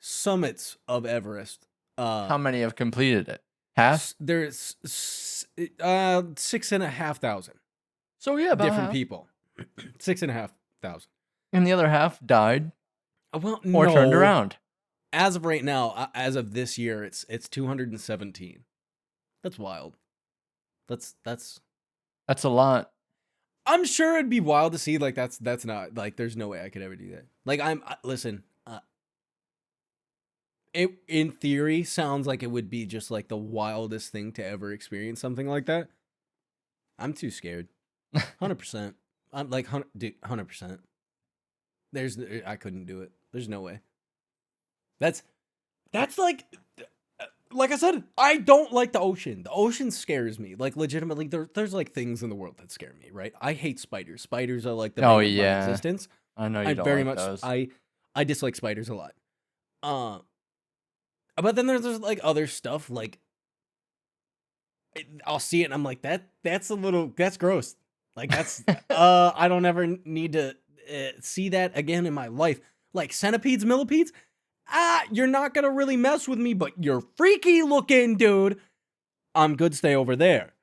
summits of Everest. How many have completed it? Half? There's 6,500. So yeah, about different half. people. 6,500. And the other half died Well, or no. turned around. As of right now, as of this year, it's 217. That's wild. That's a lot. I'm sure it'd be wild to see. Like that's not like there's no way I could ever do that. Like listen. It in theory sounds like it would be just like the wildest thing to ever experience something like that. I'm too scared. 100%. I'm like 100%. I couldn't do it. There's no way. That's like I said, I don't like the ocean. The ocean scares me. Like legitimately, there's like things in the world that scare me, right? I hate spiders. Spiders are like the bane of my existence. I know you don't like those. I dislike spiders a lot. But then there's like other stuff like I'll see it and I'm like that's gross. Like that's I don't ever need to see that again in my life. Like centipedes, millipedes. You're not gonna really mess with me, but you're freaky looking, dude. I'm good. Stay over there.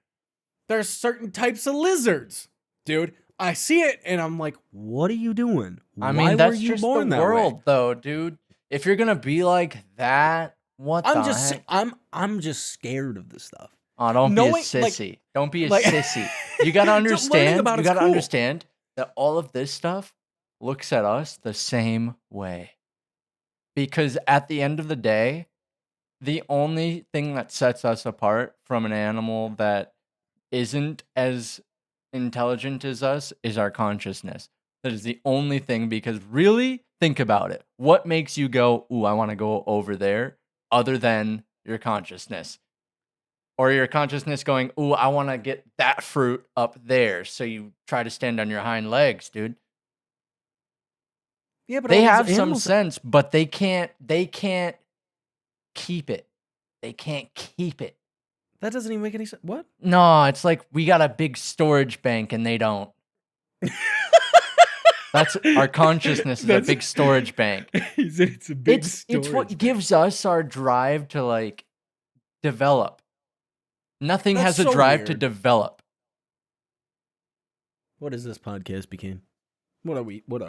There's certain types of lizards, dude. I see it and I'm like, what are you doing? I mean, that's just the world, though, dude. If you're gonna be like that, heck? I'm just scared of this stuff. Oh, don't be a sissy. Don't be a sissy. You gotta understand. You gotta understand that all of this stuff looks at us the same way. Because at the end of the day, the only thing that sets us apart from an animal that isn't as intelligent as us is our consciousness. That is the only thing, because really, think about it. What makes you go, ooh, I want to go over there, other than your consciousness? Or your consciousness going, ooh, I want to get that fruit up there. So you try to stand on your hind legs, dude. Yeah, but they have some sense, but they can't keep it. They can't keep it. That doesn't even make any sense. What? No, it's like we got a big storage bank and they don't. That's our consciousness is a big storage bank. It's a big storage It's what bank. gives us our drive to like develop. Nothing has a drive to develop. What is this podcast became? What are we? Where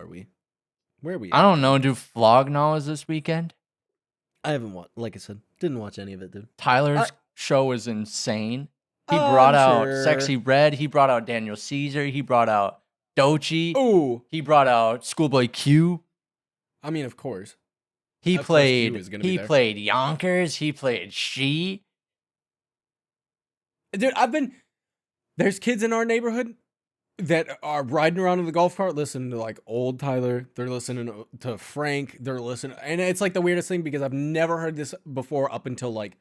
are we? I don't know. Do Flognaws this weekend? I haven't watched. Like I said, didn't watch any of it, dude. Tyler's show is insane. He brought out Sexy Red. He brought out Daniel Caesar. He brought out Doechii. Ooh. He brought out Schoolboy Q. I mean, of course. He played Yonkers. He played She. Dude, there's kids in our neighborhood that are riding around in the golf cart listening to like old Tyler. They're listening to Frank. They're listening. And it's like the weirdest thing because I've never heard this before up until the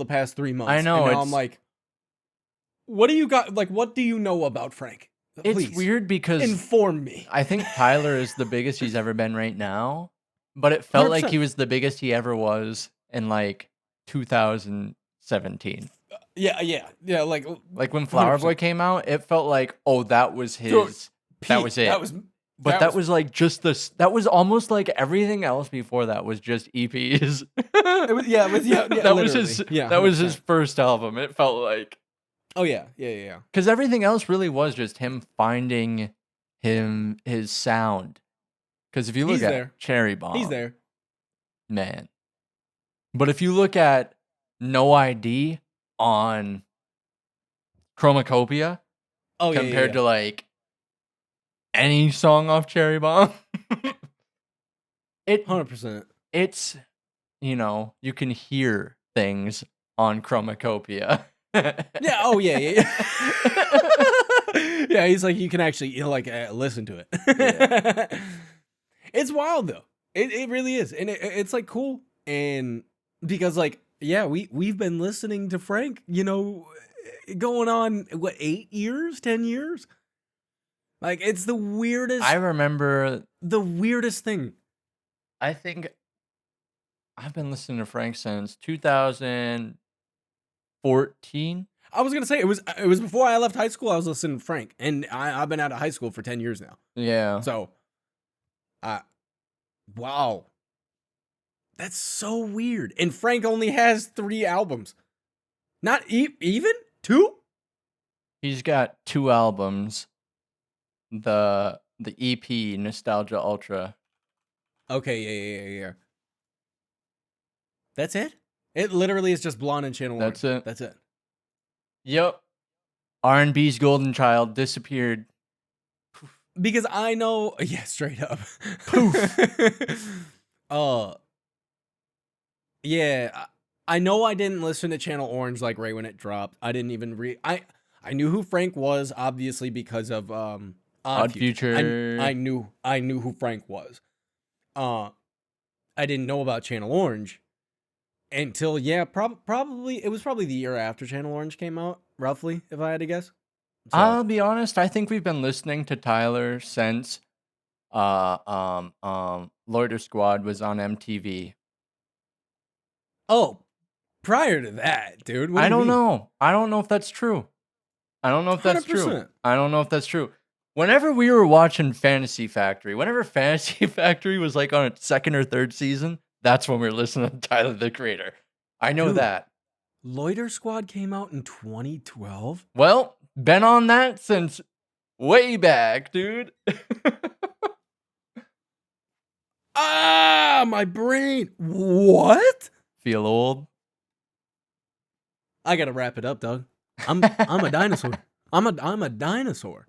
past 3 months. I know. And now I'm like, what do you got? Like, what do you know about Frank? Please, it's weird because inform me. I think Tyler is the biggest he's ever been right now, but it felt 100%. like he was the biggest he ever was in like 2017. Yeah. Like when Flower 100%. Boy came out, it felt like, oh, that was his. That was it. That was like just this. That was almost like everything else before that was just EPs. That was his. Yeah, that was his first album. It felt like. Oh yeah. Because everything else really was just him finding his sound. Because if you look at Cherry Bomb, he's there, man. But if you look at No ID on Chromacopia, compared to like any song off Cherry Bomb, 100%. It's you can hear things on Chromacopia. Yeah. Oh yeah. Yeah. Yeah. Yeah. He's like, you can actually listen to it. Yeah. It's wild though. It really is, and it's like cool, and because like yeah, we've been listening to Frank, going on what 8 years, 10 years. Like it's the weirdest, I remember, the weirdest thing. I think I've been listening to Frank since 2014. I was gonna say it was before I left high school. I was listening to Frank, and I've been out of high school for 10 years now. Yeah. So, wow, that's so weird. And Frank only has 3 albums, not even 2. He's got 2 albums. The EP Nostalgia Ultra. Okay, yeah. That's it. It literally is just Blonde and Channel That's Orange. it. That's it. Yep. R&B's Golden Child disappeared. Because I know, yeah, straight up. Poof. Yeah, I know I didn't listen to Channel Orange like right when it dropped. I didn't even I knew who Frank was obviously because of Odd Future. I knew who Frank was. I didn't know about Channel Orange until probably it was probably the year after Channel Orange came out, roughly, if I had to guess. So, I'll be honest, I think we've been listening to Tyler since Loiter Squad was on MTV. oh, prior to that, dude. What do I you don't mean? know. I don't know if that's true. I don't know if that's true. 100%. I don't know if that's true. Whenever we were watching Fantasy Factory, whenever Fantasy Factory was like on its 2nd or 3rd season, that's when we were listening to Tyler the Creator. I know Dude. that. Loiter Squad came out in 2012. Well, been on that since way back, dude. My brain. What? Feel old? I gotta wrap it up, Doug. I'm a dinosaur. I'm a dinosaur.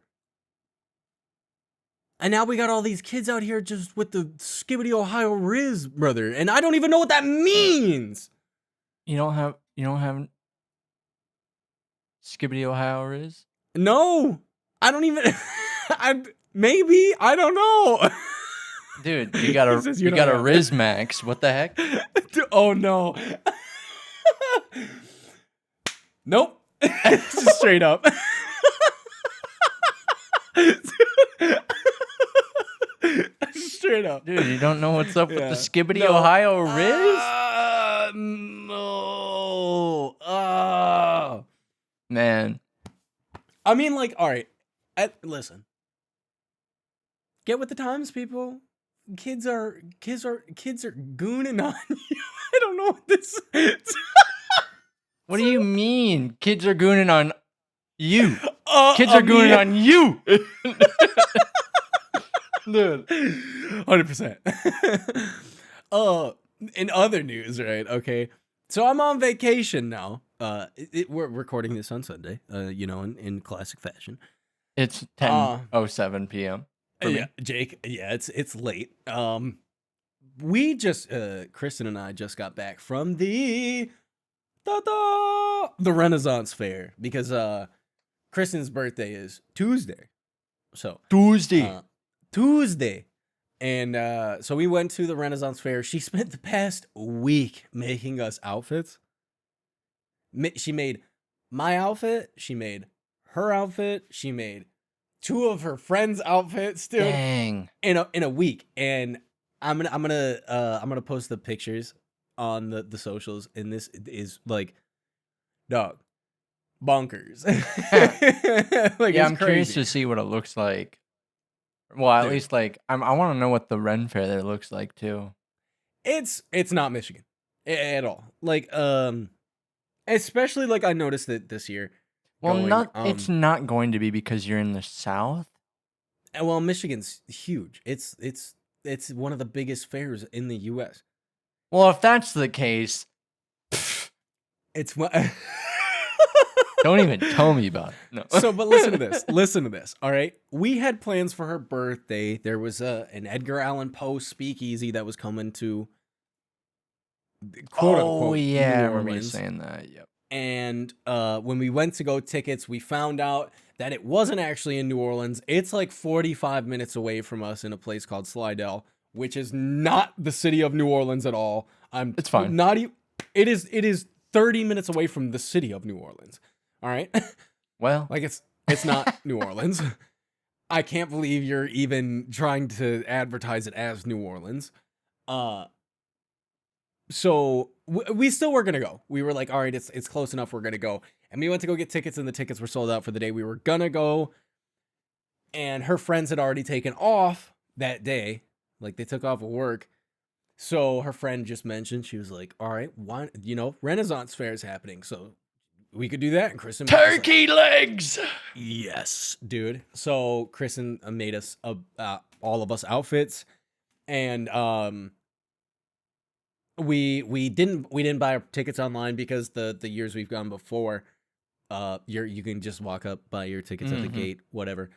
And now we got all these kids out here just with the Skibbity Ohio Riz, brother, and I don't even know what that means. You don't have Skibbity Ohio Riz? No, I don't even. Maybe I don't know. Dude, you got a Riz Max. What the heck? Oh no. Nope. Just straight up. Straight up. Dude, you don't know what's up with the Skibbity Ohio Riz? No. Man. I mean, like, all right. Listen. Get with the times, people. Kids are gooning on you. I don't know what this is. What do you mean? Kids are gooning on you. Kids are gooning on you. Dude. 100%. In other news, right? Okay. So I'm on vacation now. We're recording this on Sunday, in classic fashion. It's 10:07 p.m. Yeah, Jake. Yeah, it's late. We just Kristen and I just got back from the Renaissance Fair because Kristen's birthday is Tuesday. So Tuesday. And so we went to the Renaissance Fair. She spent the past week making us outfits. She made my outfit. She made her outfit. She made 2 of her friends' outfits, dude. Dang. In a week. And I'm gonna post the pictures on the socials. And this is like, dog, bonkers. Like, yeah, it's I'm crazy. curious to see what it looks like. Well, at least like I want to know what the Ren Fair there looks like too. It's not Michigan at all. Like especially like I noticed it this year. Well, it's not going to be because you're in the South. Well, Michigan's huge. It's one of the biggest fairs in the U.S. Well, if that's the case, it's what. Don't even tell me about it. No. So, but listen to this. Listen to this. All right. We had plans for her birthday. There was an Edgar Allan Poe speakeasy that was coming to quote Oh unquote yeah, New I remember you Orleans. saying that. Yep. And when we went to go tickets, we found out that it wasn't actually in New Orleans. It's like 45 minutes away from us in a place called Slidell, which is not the city of New Orleans at all. It's fine. Not even. It is 30 minutes away from the city of New Orleans. All right, Well, like it's not New Orleans. I can't believe you're even trying to advertise it as New Orleans. So we still were gonna go. We were like, all right, it's close enough. We're gonna go. And we went to go get tickets, and the tickets were sold out for the day we were gonna go. And her friends had already taken off that day, like they took off of work. So her friend just mentioned, she was like, all right, why, Renaissance Fair is happening, so we could do that. And Kristen was just like, turkey legs. yes, dude. So Kristen made us all of us outfits, and we didn't buy our tickets online because the years we've gone before, you can just walk up, buy your tickets at the gate, whatever.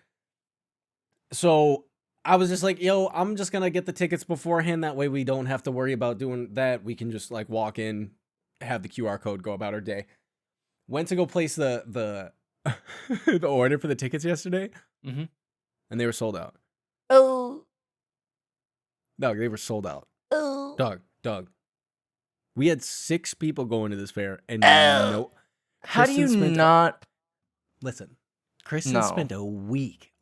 So I was just like, yo, I'm just gonna get the tickets beforehand. That way we don't have to worry about doing that. We can just like walk in, have the QR code, go about our day. Went to go place the the order for the tickets yesterday, and they were sold out. Oh. Dog, they were sold out. Oh. Dog. We had 6 people going to this fair, and How do you Kristen not? listen, Kristen No. spent a week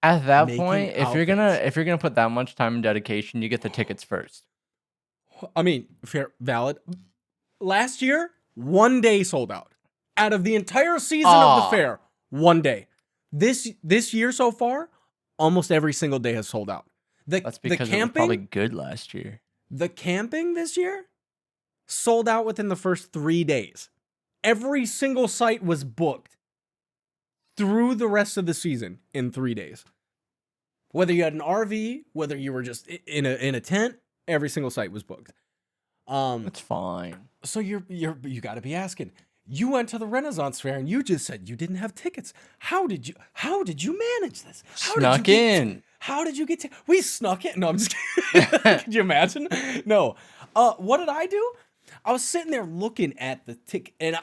At that making point, if you're outfits. gonna put that much time and dedication, you get the tickets first. I mean, fair, valid. Last year, 1 day sold out. Out of the entire season of the fair, 1 day. This year so far, almost every single day has sold out. That's because it was probably good last year. The camping this year sold out within the first 3 days. Every single site was booked through the rest of the season in 3 days. Whether you had an RV, whether you were just in a tent, every single site was booked. That's fine. So you got to be asking. You went to the Renaissance Fair and you just said you didn't have tickets. How did you manage this? Snuck in. How did you get to? We snuck in. No, I'm just kidding. Could you imagine? No. What did I do? I was sitting there looking at the ticket and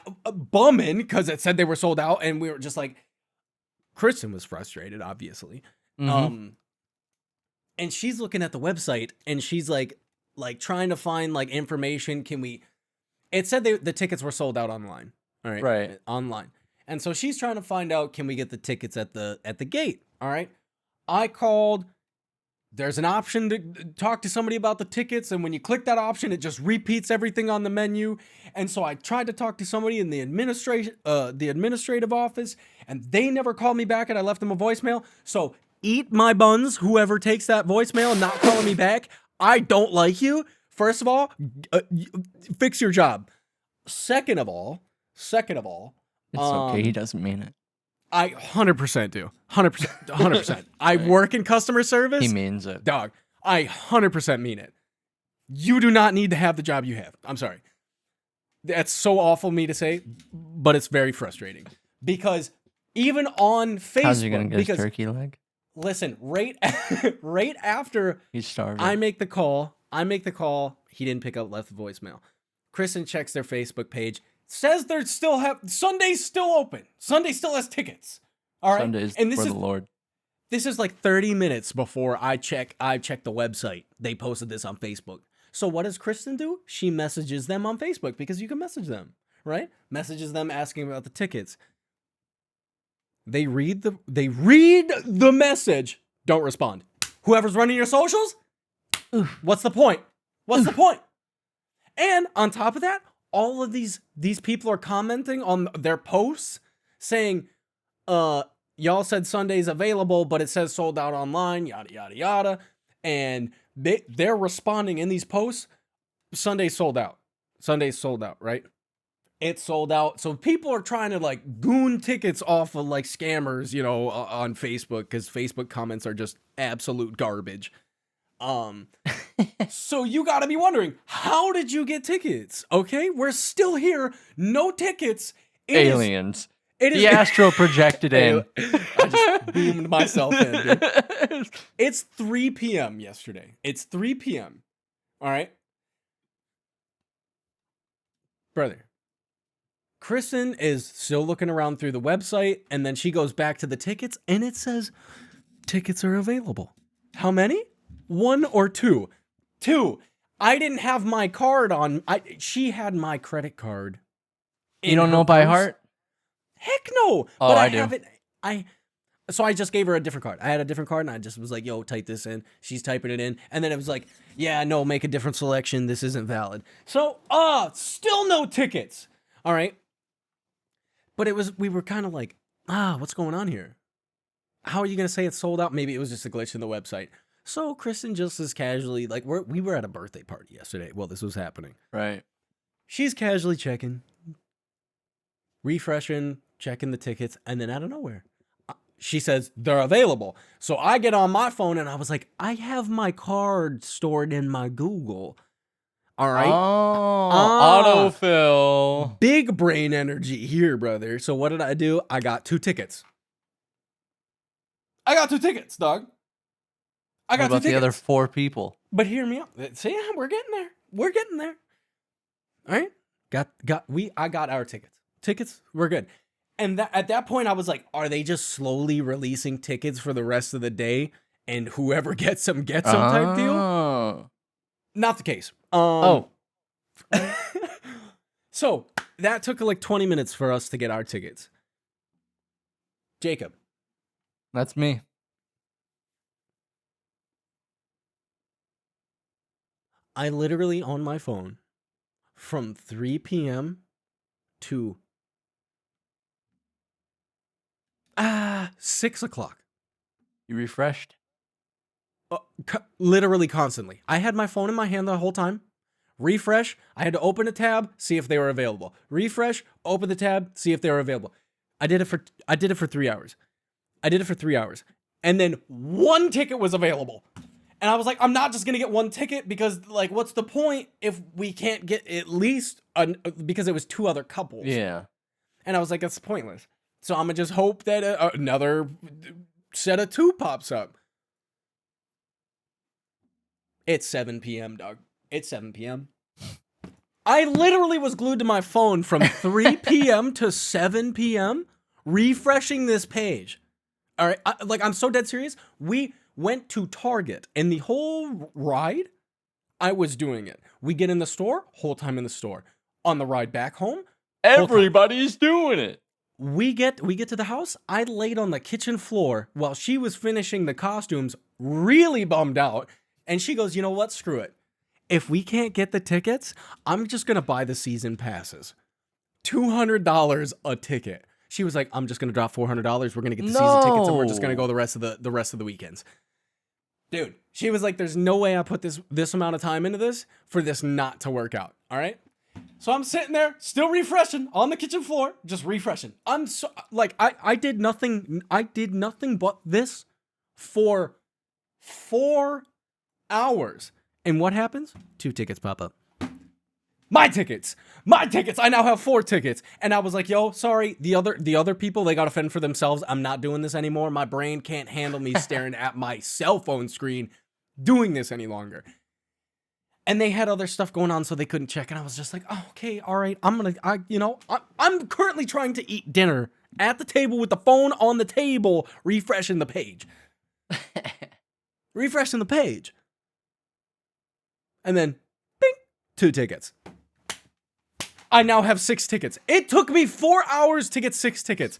bumming because it said they were sold out, and we were just like, Kristen was frustrated, obviously. And she's looking at the website and she's like trying to find like information. It said the tickets were sold out online. All right. Right. Online. And so she's trying to find out, can we get the tickets at the gate? All right. I called. There's an option to talk to somebody about the tickets, and when you click that option, it just repeats everything on the menu. And so I tried to talk to somebody in the administrative office, and they never called me back, and I left them a voicemail. So eat my buns, whoever takes that voicemail and not calling me back. I don't like you. First of all, fix your job. Second of all, it's okay. He doesn't mean it. I 100% do. 100%. I work in customer service. He means it. Dog, I 100% mean it. You do not need to have the job you have. I'm sorry. That's so awful of me to say, but it's very frustrating. Because even on Facebook... How's he going to get his turkey leg? Listen, right after He's starving. I make the call, he didn't pick up, left the voicemail. Kristen checks their Facebook page. Says they're still Sunday's still open. Sunday still has tickets. All right. Sunday is and this for is the Lord. This is like 30 minutes before I checked the website. They posted this on Facebook. So what does Kristen do? She messages them on Facebook because you can message them, right? Messages them asking about the tickets. They read the message, don't respond. Whoever's running your socials, what's the point? What's the point? And on top of that, all of these people are commenting on their posts saying, y'all said Sunday's available, but it says sold out online, yada, yada, yada. And they're responding in these posts, Sunday's sold out. Sunday's sold out, right? It's sold out. So people are trying to like goon tickets off of like scammers, on Facebook, because Facebook comments are just absolute garbage. So you gotta be wondering, how did you get tickets? Okay, we're still here, no tickets. Aliens. The astro projected in. I just boomed myself in, dude. It's 3 p.m. yesterday. It's 3 p.m. All right. Brother, Kristen is still looking around through the website, and then she goes back to the tickets, and it says tickets are available. How many? 1 or 2? 2. I didn't have my card on. She had my credit card. You don't know by heart? Heck no. Oh, but I do. have it. So I just gave her a different card. I had a different card, and I just was like, yo, type this in. She's typing it in. And then it was like, yeah, no, make a different selection. This isn't valid. So, still no tickets. All right. But we were kind of like, what's going on here? How are you going to say it's sold out? Maybe it was just a glitch in the website. So Kristen just as casually, like we were at a birthday party yesterday while this was happening. Right. She's casually checking, refreshing, checking the tickets, and then out of nowhere, she says they're available. So I get on my phone and I was like, I have my card stored in my Google. All right. Oh, autofill. Big brain energy here, brother. So what did I do? I got 2 tickets. I got 2 tickets, dog. I got what about 2 tickets. The other 4 people? But hear me out. See, we're getting there. We're getting there. All right. I got our tickets. Tickets, we're good. And at that point, I was like, are they just slowly releasing tickets for the rest of the day? And whoever gets them type deal? Not the case. So that took like 20 minutes for us to get our tickets. Jacob. That's me. I literally on my phone from 3 p.m. to 6 o'clock. You refreshed? Literally constantly. I had my phone in my hand the whole time. Refresh. I had to open a tab, see if they were available. Refresh, open the tab, see if they were available. I did it for 3 hours. And then 1 ticket was available. And I was like, I'm not just going to get 1 ticket because, like, what's the point if we can't get at least because it was 2 other couples. Yeah. And I was like, that's pointless. So I'm going to just hope that another set of 2 pops up. It's 7 p.m., dog. It's 7 p.m. I literally was glued to my phone from 3 p.m. to 7 p.m. refreshing this page. All right. I'm so dead serious. We went to Target and the whole ride, I was doing it. We get in the store, whole time in the store. On the ride back home, everybody's doing it. We get to the house. I laid on the kitchen floor while she was finishing the costumes, really bummed out. And she goes, you know what? Screw it. If we can't get the tickets, I'm just going to buy the season passes. $200 a ticket. She was like, I'm just going to drop $400. We're going to get the season tickets and we're just going to go the rest of the weekends. Dude, she was like, there's no way I put this amount of time into this for this not to work out. All right. So I'm sitting there still refreshing on the kitchen floor, just refreshing. I'm so like, I did nothing but this for 4 hours. And what happens? 2 tickets pop up. My tickets. I now have 4 tickets. And I was like, yo, sorry. The other people, they got to fend for themselves. I'm not doing this anymore. My brain can't handle me staring at my cell phone screen doing this any longer. And they had other stuff going on, so they couldn't check. And I was just like, oh, okay, all right. I'm currently trying to eat dinner at the table with the phone on the table, refreshing the page. And then, bing, 2 tickets. I now have 6 tickets. It took me 4 hours to get 6 tickets.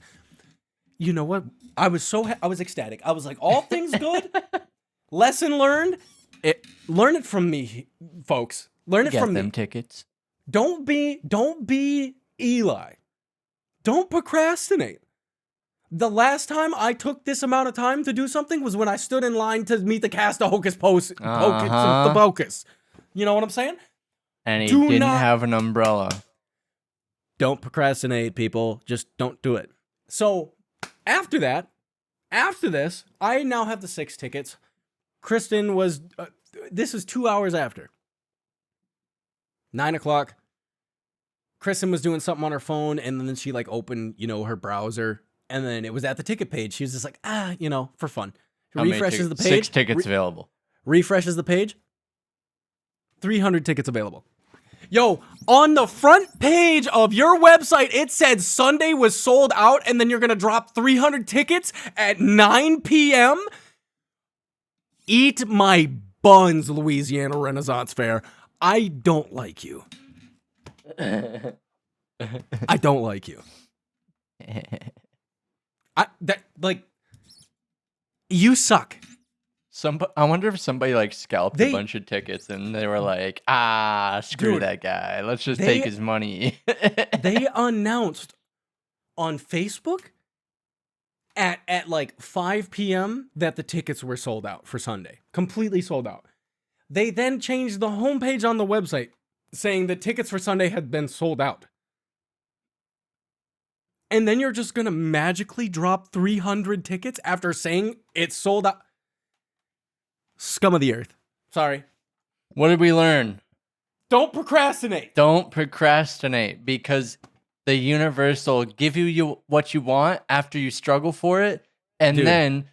You know what? I was ecstatic. I was like, all things good. Lesson learned. Learn it from me, folks. Learn it from me. Get them tickets. Don't be Eli. Don't procrastinate. The last time I took this amount of time to do something was when I stood in line to meet the cast of Hocus Pocus. The Pocus. You know what I'm saying? And he didn't have an umbrella. Don't procrastinate, people. Just don't do it. So, after this, I now have the 6 tickets. Kristen was, this is 2 hours after. 9 o'clock. Kristen was doing something on her phone, and then she opened, her browser, and then it was at the ticket page. She was just like, for fun. Refreshes the page. 6 tickets available. Refreshes the page. 300 tickets available. Yo, on the front page of your website, it said Sunday was sold out, and then you're gonna drop 300 tickets at 9 p.m. Eat my buns, Louisiana Renaissance Fair. I don't like you. I don't like you. You suck. I wonder if somebody like scalped a bunch of tickets and they were like, screw Dude, that guy. Let's just take his money. They announced on Facebook at like 5 p.m. that the tickets were sold out for Sunday. Completely sold out. They then changed the homepage on the website saying the tickets for Sunday had been sold out. And then you're just going to magically drop 300 tickets after saying it's sold out. Scum of the earth. Sorry. What did we learn? Don't procrastinate. Don't procrastinate, because the universe will give you what you want after you struggle for it, and then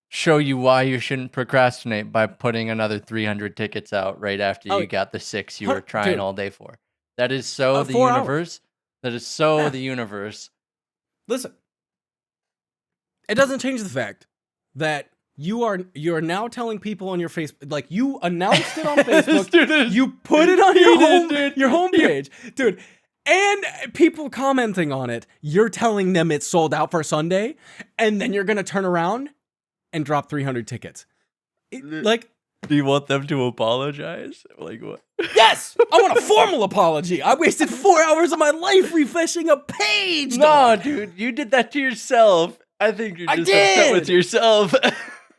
show you why you shouldn't procrastinate by putting another 300 tickets out right after you got the 6 you were trying all day for. That is so the universe. That is so the universe. Listen. It doesn't change the fact that you're now telling people on your Facebook, like you announced it on Facebook, you put it on your homepage, dude, and people commenting on it. You're telling them it's sold out for Sunday, and then you're gonna turn around and drop 300 tickets. Do you want them to apologize? Like what? Yes, I want a formal apology. I wasted 4 hours of my life refreshing a page. No, dude, you did that to yourself. I think you're just upset with yourself.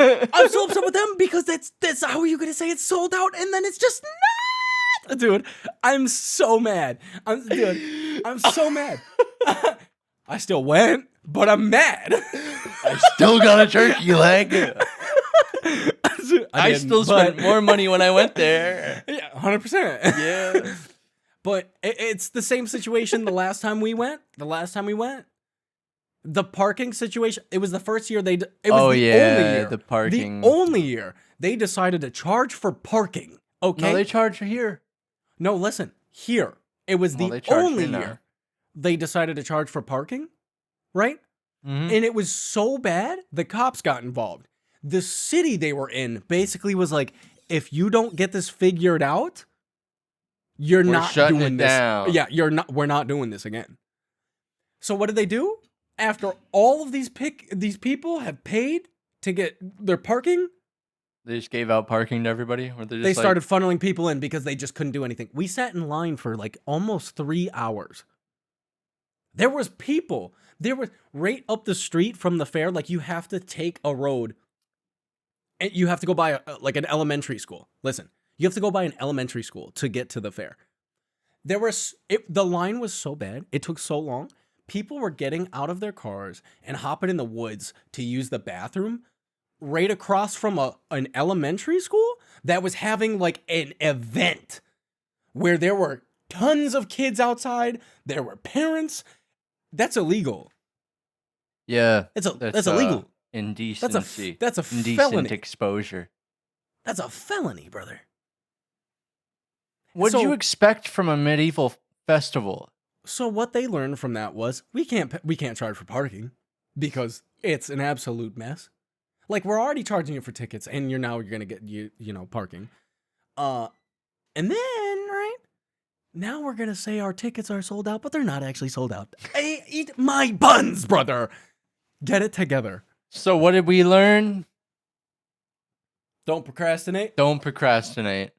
I'm so upset with them because that's how are you gonna say it's sold out and then it's just not, dude. I'm so mad. I'm so mad. I still went, but I'm mad. I still got a turkey leg. I still spent more money when I went there. Yeah, 100%. Yeah, but it's the same situation. The last time we went. The parking situation, it was the first year it was only year. The parking. The only year they decided to charge for parking. Okay. No, they charge here. No, listen. Here. It was the only year they decided to charge for parking, right? Mm-hmm. And it was so bad, the cops got involved. The city they were in basically was like, if you don't get this figured out, we're not doing this. Down. Yeah, we're not doing this again. So what did they do? After all of these people have paid to get their parking, they just gave out parking to everybody? Or they started funneling people in because they just couldn't do anything. We sat in line for like almost 3 hours. There was people. There was right up the street from the fair. Like you have to take a road. And you have to go by like an elementary school. Listen, you have to go by an elementary school to get to the fair. The line was so bad. It took so long. People were getting out of their cars and hopping in the woods to use the bathroom right across from an elementary school that was having like an event where there were tons of kids outside. There were parents. That's illegal. Yeah. That's illegal. Indecency. That's a indecent felony. Exposure. That's a felony, brother. What did you expect from a medieval festival? So what they learned from that was we can't charge for parking because it's an absolute mess. Like we're already charging you for tickets, and you're gonna get parking. And then right now we're gonna say our tickets are sold out, but they're not actually sold out. Eat my buns, brother. Get it together. So what did we learn? Don't procrastinate. Don't procrastinate.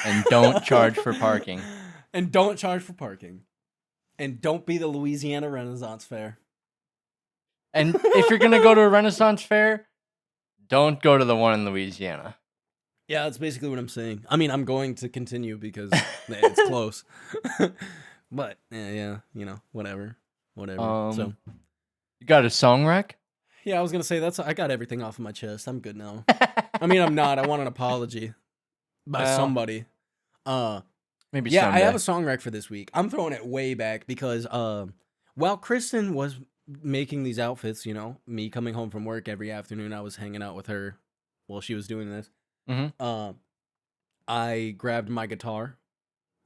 And don't charge for parking. And don't charge for parking. And don't be the Louisiana Renaissance Fair. And if you're going to go to a Renaissance Fair, don't go to the one in Louisiana. Yeah, that's basically what I'm saying. I mean, I'm going to continue because it's close. But, yeah, whatever. So, you got a song rack? Yeah, I was going to say, I got everything off of my chest. I'm good now. I mean, I'm not. I want an apology by somebody. Maybe yeah, someday. I have a song rack for this week. I'm throwing it way back because while Kristen was making these outfits, me coming home from work every afternoon, I was hanging out with her while she was doing this. Mm-hmm. I grabbed my guitar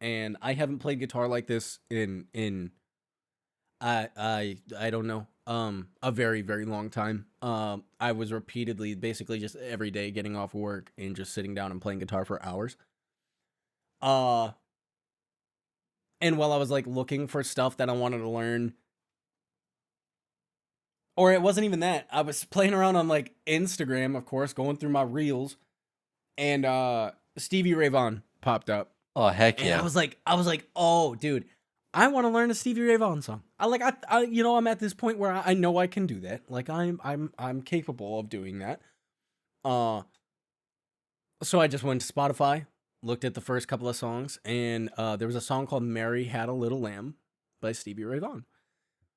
and I haven't played guitar like this in I don't know, a very, very long time. I was repeatedly, basically just every day getting off work and just sitting down and playing guitar for hours. Uh, and while I was like looking for stuff that I wanted to learn, or it wasn't even that, I was playing around on like Instagram, of course, going through my reels, and Stevie Ray Vaughan popped up. Oh heck And yeah! I was like, oh, dude, I want to learn a Stevie Ray Vaughan song. I'm at this point where I know I can do that. Like, I'm capable of doing that. So I just went to Spotify, looked at the first couple of songs, and there was a song called "Mary Had a Little Lamb" by Stevie Ray Vaughan.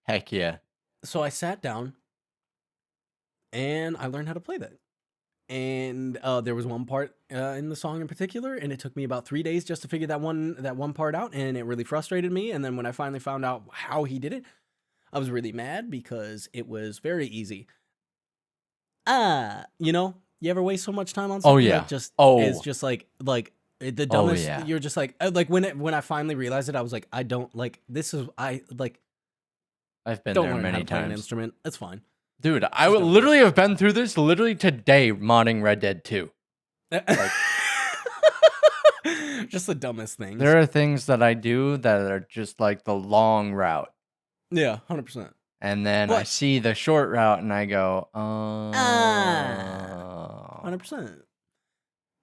Heck yeah! So I sat down, and I learned how to play that. And there was one part in the song in particular, and it took me about 3 days just to figure that one part out, and it really frustrated me. And then when I finally found out how he did it, I was really mad because it was very easy. You ever waste so much time on something yeah. that just Oh. is just like the dumbest. yeah. You're just like when I finally realized it, I was like, I don't like this is I like I've been don't there learn how many to play an times. instrument. It's fine. Dude, I would literally have been through this literally today modding Red Dead 2. Just the dumbest things. There are things that I do that are just like the long route. Yeah, 100%. And then I see the short route and I go, 100%.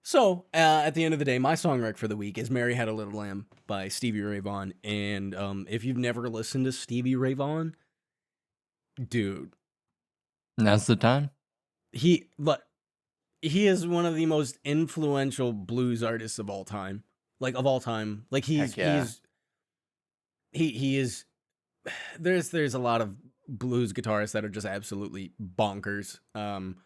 So, at the end of the day, my song rec for the week is Mary Had a Little Lamb by Stevie Ray Vaughan. And if you've never listened to Stevie Ray Vaughan, dude. Now's the time. He is one of the most influential blues artists of all time. Like, of all time. Like, he is... There's a lot of blues guitarists that are just absolutely bonkers. John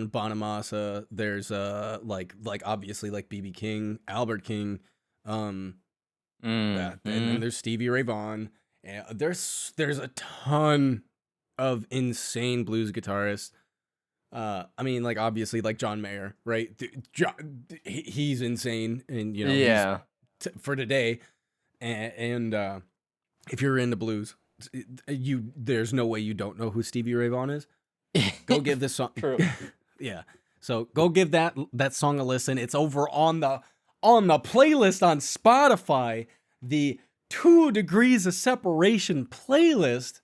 Bonamassa, there's like obviously like BB King, Albert King, and then there's Stevie Ray Vaughan. There's a ton of insane blues guitarists. I mean, like, obviously, like John Mayer, right? He's insane, and yeah, for today, and if you're into blues, there's no way you don't know who Stevie Ray Vaughan is. Go give this song. True. Yeah. So go give that song a listen. It's over on the playlist on Spotify, the 2 Degrees of Separation playlist.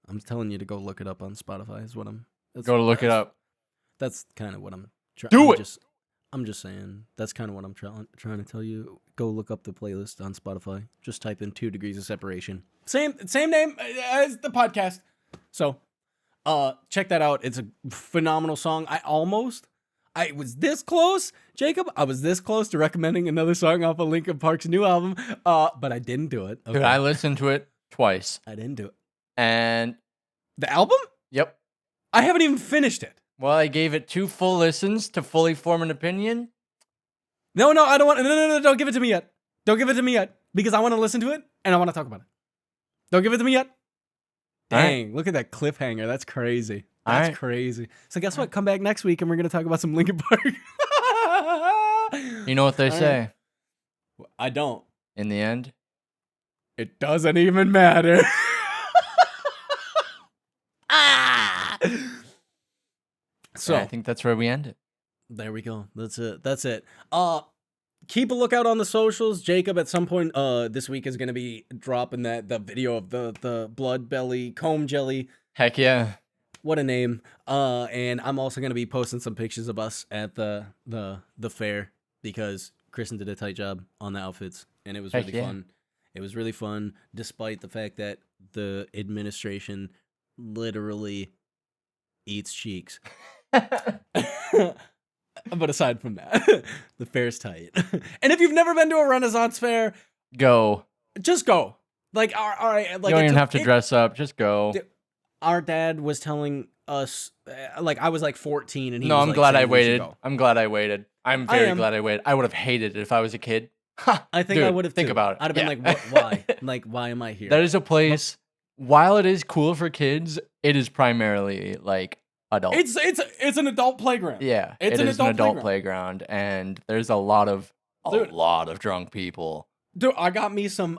I'm telling you to go look it up on Spotify. Is what I'm. Go to look it up. That's kind of what I'm trying. Do it. I'm just saying. That's kind of what I'm trying to tell you. Go look up the playlist on Spotify. Just type in 2 Degrees of Separation. Same name as the podcast. So. Check that out. It's a phenomenal song. I was this close, Jacob. I was this close to recommending another song off of Linkin Park's new album, but I didn't do it. Okay. Dude, I listened to it twice. I didn't do it. And the album? Yep. I haven't even finished it. Well, I gave it 2 full listens to fully form an opinion. No, I don't want. No, don't give it to me yet. Don't give it to me yet, because I want to listen to it and I want to talk about it. Don't give it to me yet. Dang, right. Look at that cliffhanger. That's crazy. That's crazy. So guess what? Come back next week and we're going to talk about some Linkin Park. You know what they say? I don't. In the end, it doesn't even matter. So yeah, I think that's where we end it. There we go. That's it. Keep a lookout on the socials. Jacob, at some point this week, is going to be dropping the video of the blood belly comb jelly. Heck yeah. What a name. And I'm also going to be posting some pictures of us at the fair, because Kristen did a tight job on the outfits, and it was really fun. It was really fun, despite the fact that the administration literally eats cheeks. But aside from that, the fair's tight. And if you've never been to a Renaissance fair, go. Just go. Like, all right. Like, you don't even have to dress up. Just go. Our dad was telling us, like, I was like 14, and he No, was I'm like, glad I waited. I'm glad I waited. I'm very glad I waited. I would have hated it if I was a kid. I think dude, I would have. Think about it. I'd have been like, what, why? Like, why am I here? That is a place. While it is cool for kids, it is primarily like adult. It's an adult playground. Yeah, it's an adult playground, and there's a lot of A Dude. lot of drunk people. Dude, I got me some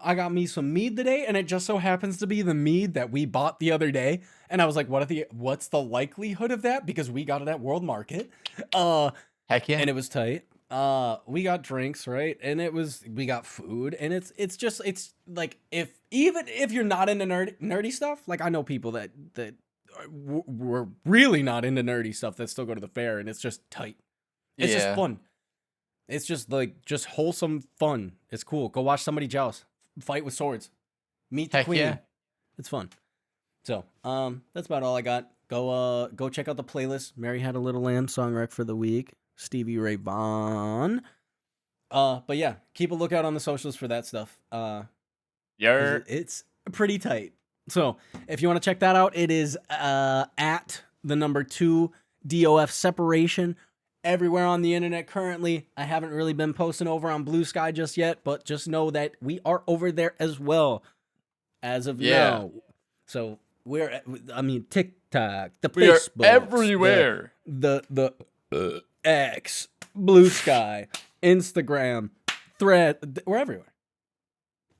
mead today, and it just so happens to be the mead that we bought the other day. And I was like, what's the likelihood of that? Because we got it at World Market. Heck yeah. And it was tight. We got drinks, right? And we got food, and it's like even if you're not into nerdy stuff, like I know people that were really not into nerdy stuff that still go to the fair, and it's just tight. It's just fun. It's just just wholesome fun. It's cool. Go watch somebody joust, fight with swords, meet the Heck queen. yeah. It's fun. So, that's about all I got. Go check out the playlist. Mary Had a Little Lamb song rec for the week. Stevie Ray Vaughan. But yeah, keep a lookout on the socials for that stuff. It's pretty tight. So if you want to check that out, it is at the number 2 DOF separation everywhere on the internet currently. I haven't really been posting over on Blue Sky just yet, but just know that we are over there as well as of now. So TikTok, the we Facebook, are everywhere. The X, Blue Sky, Instagram, Thread. We're everywhere.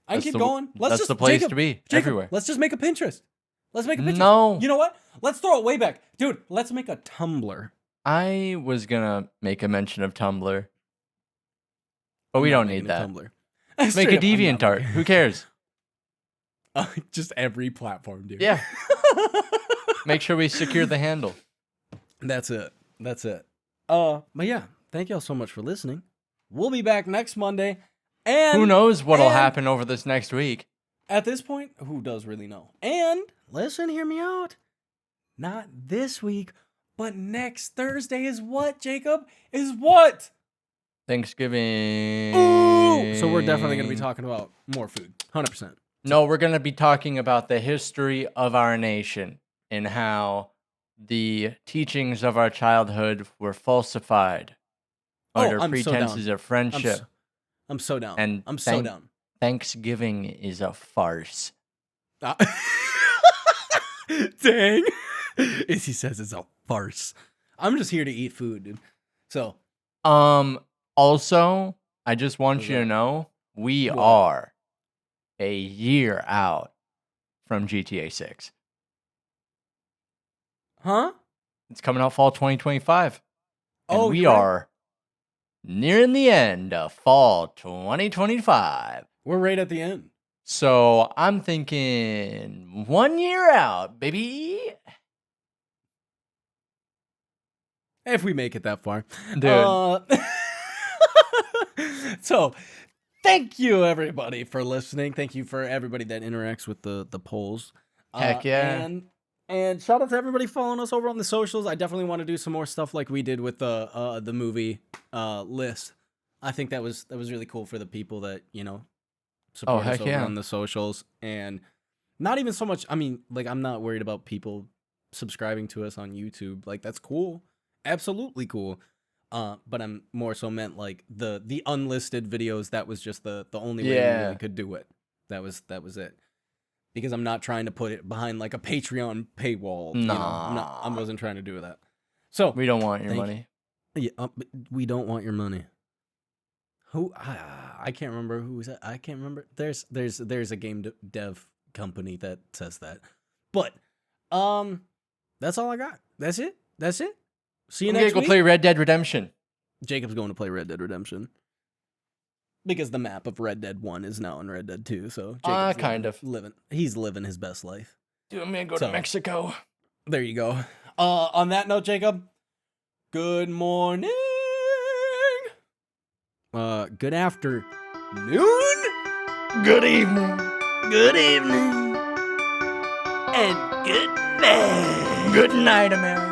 I can keep going. That's the place to be. Jacob, everywhere. Let's just make a Pinterest. Let's make a Pinterest. No. You know what? Let's throw it way back. Dude, let's make a Tumblr. I was gonna make a mention of Tumblr, but we don't need that. Tumblr. Make a DeviantArt. Who cares? Just every platform, dude. Yeah. Make sure we secure the handle. That's it. But yeah, thank y'all so much for listening. We'll be back next Monday. And who knows what'll happen over this next week? At this point, who does really know? And listen, hear me out. Not this week, but next Thursday is what, Jacob? Is what? Thanksgiving. Ooh! So we're definitely going to be talking about more food. 100%. No, we're going to be talking about the history of our nation and how the teachings of our childhood were falsified under pretenses of friendship. I'm so down. And I'm so down. Thanksgiving is a farce. Dang. As he says, it's a farce. I'm just here to eat food, dude. So. Also, I just want you to know, we are a year out from GTA 6. Huh? It's coming out fall 2025. And we right. are nearing the end of fall 2025. We're right at the end. So I'm thinking 1 year out, baby. If we make it that far. Dude. So, thank you everybody for listening. Thank you for everybody that interacts with the polls. Heck yeah. And shout out to everybody following us over on the socials. I definitely want to do some more stuff like we did with the movie list. I think that was really cool for the people that, support us over on the socials. And not even so much, I mean, like, I'm not worried about people subscribing to us on YouTube. Like, that's cool. Absolutely cool. But I'm more so meant like the unlisted videos. That was just the only way we really could do it. That was it. Because I'm not trying to put it behind like a Patreon paywall. Nah. I wasn't trying to do that. So we don't want your money. Yeah, we don't want your money. Who I can't remember who was that. I can't remember. There's a game dev company that says that. But that's all I got. That's it. See you next week. Go play Red Dead Redemption. Jacob's going to play Red Dead Redemption. Because the map of Red Dead 1 is now in Red Dead 2, so Jacob's he's living his best life. Dude, I'm gonna go to Mexico. There you go. On that note, Jacob, good morning. Good afternoon. Good evening. Good evening. And good night. Good night, America.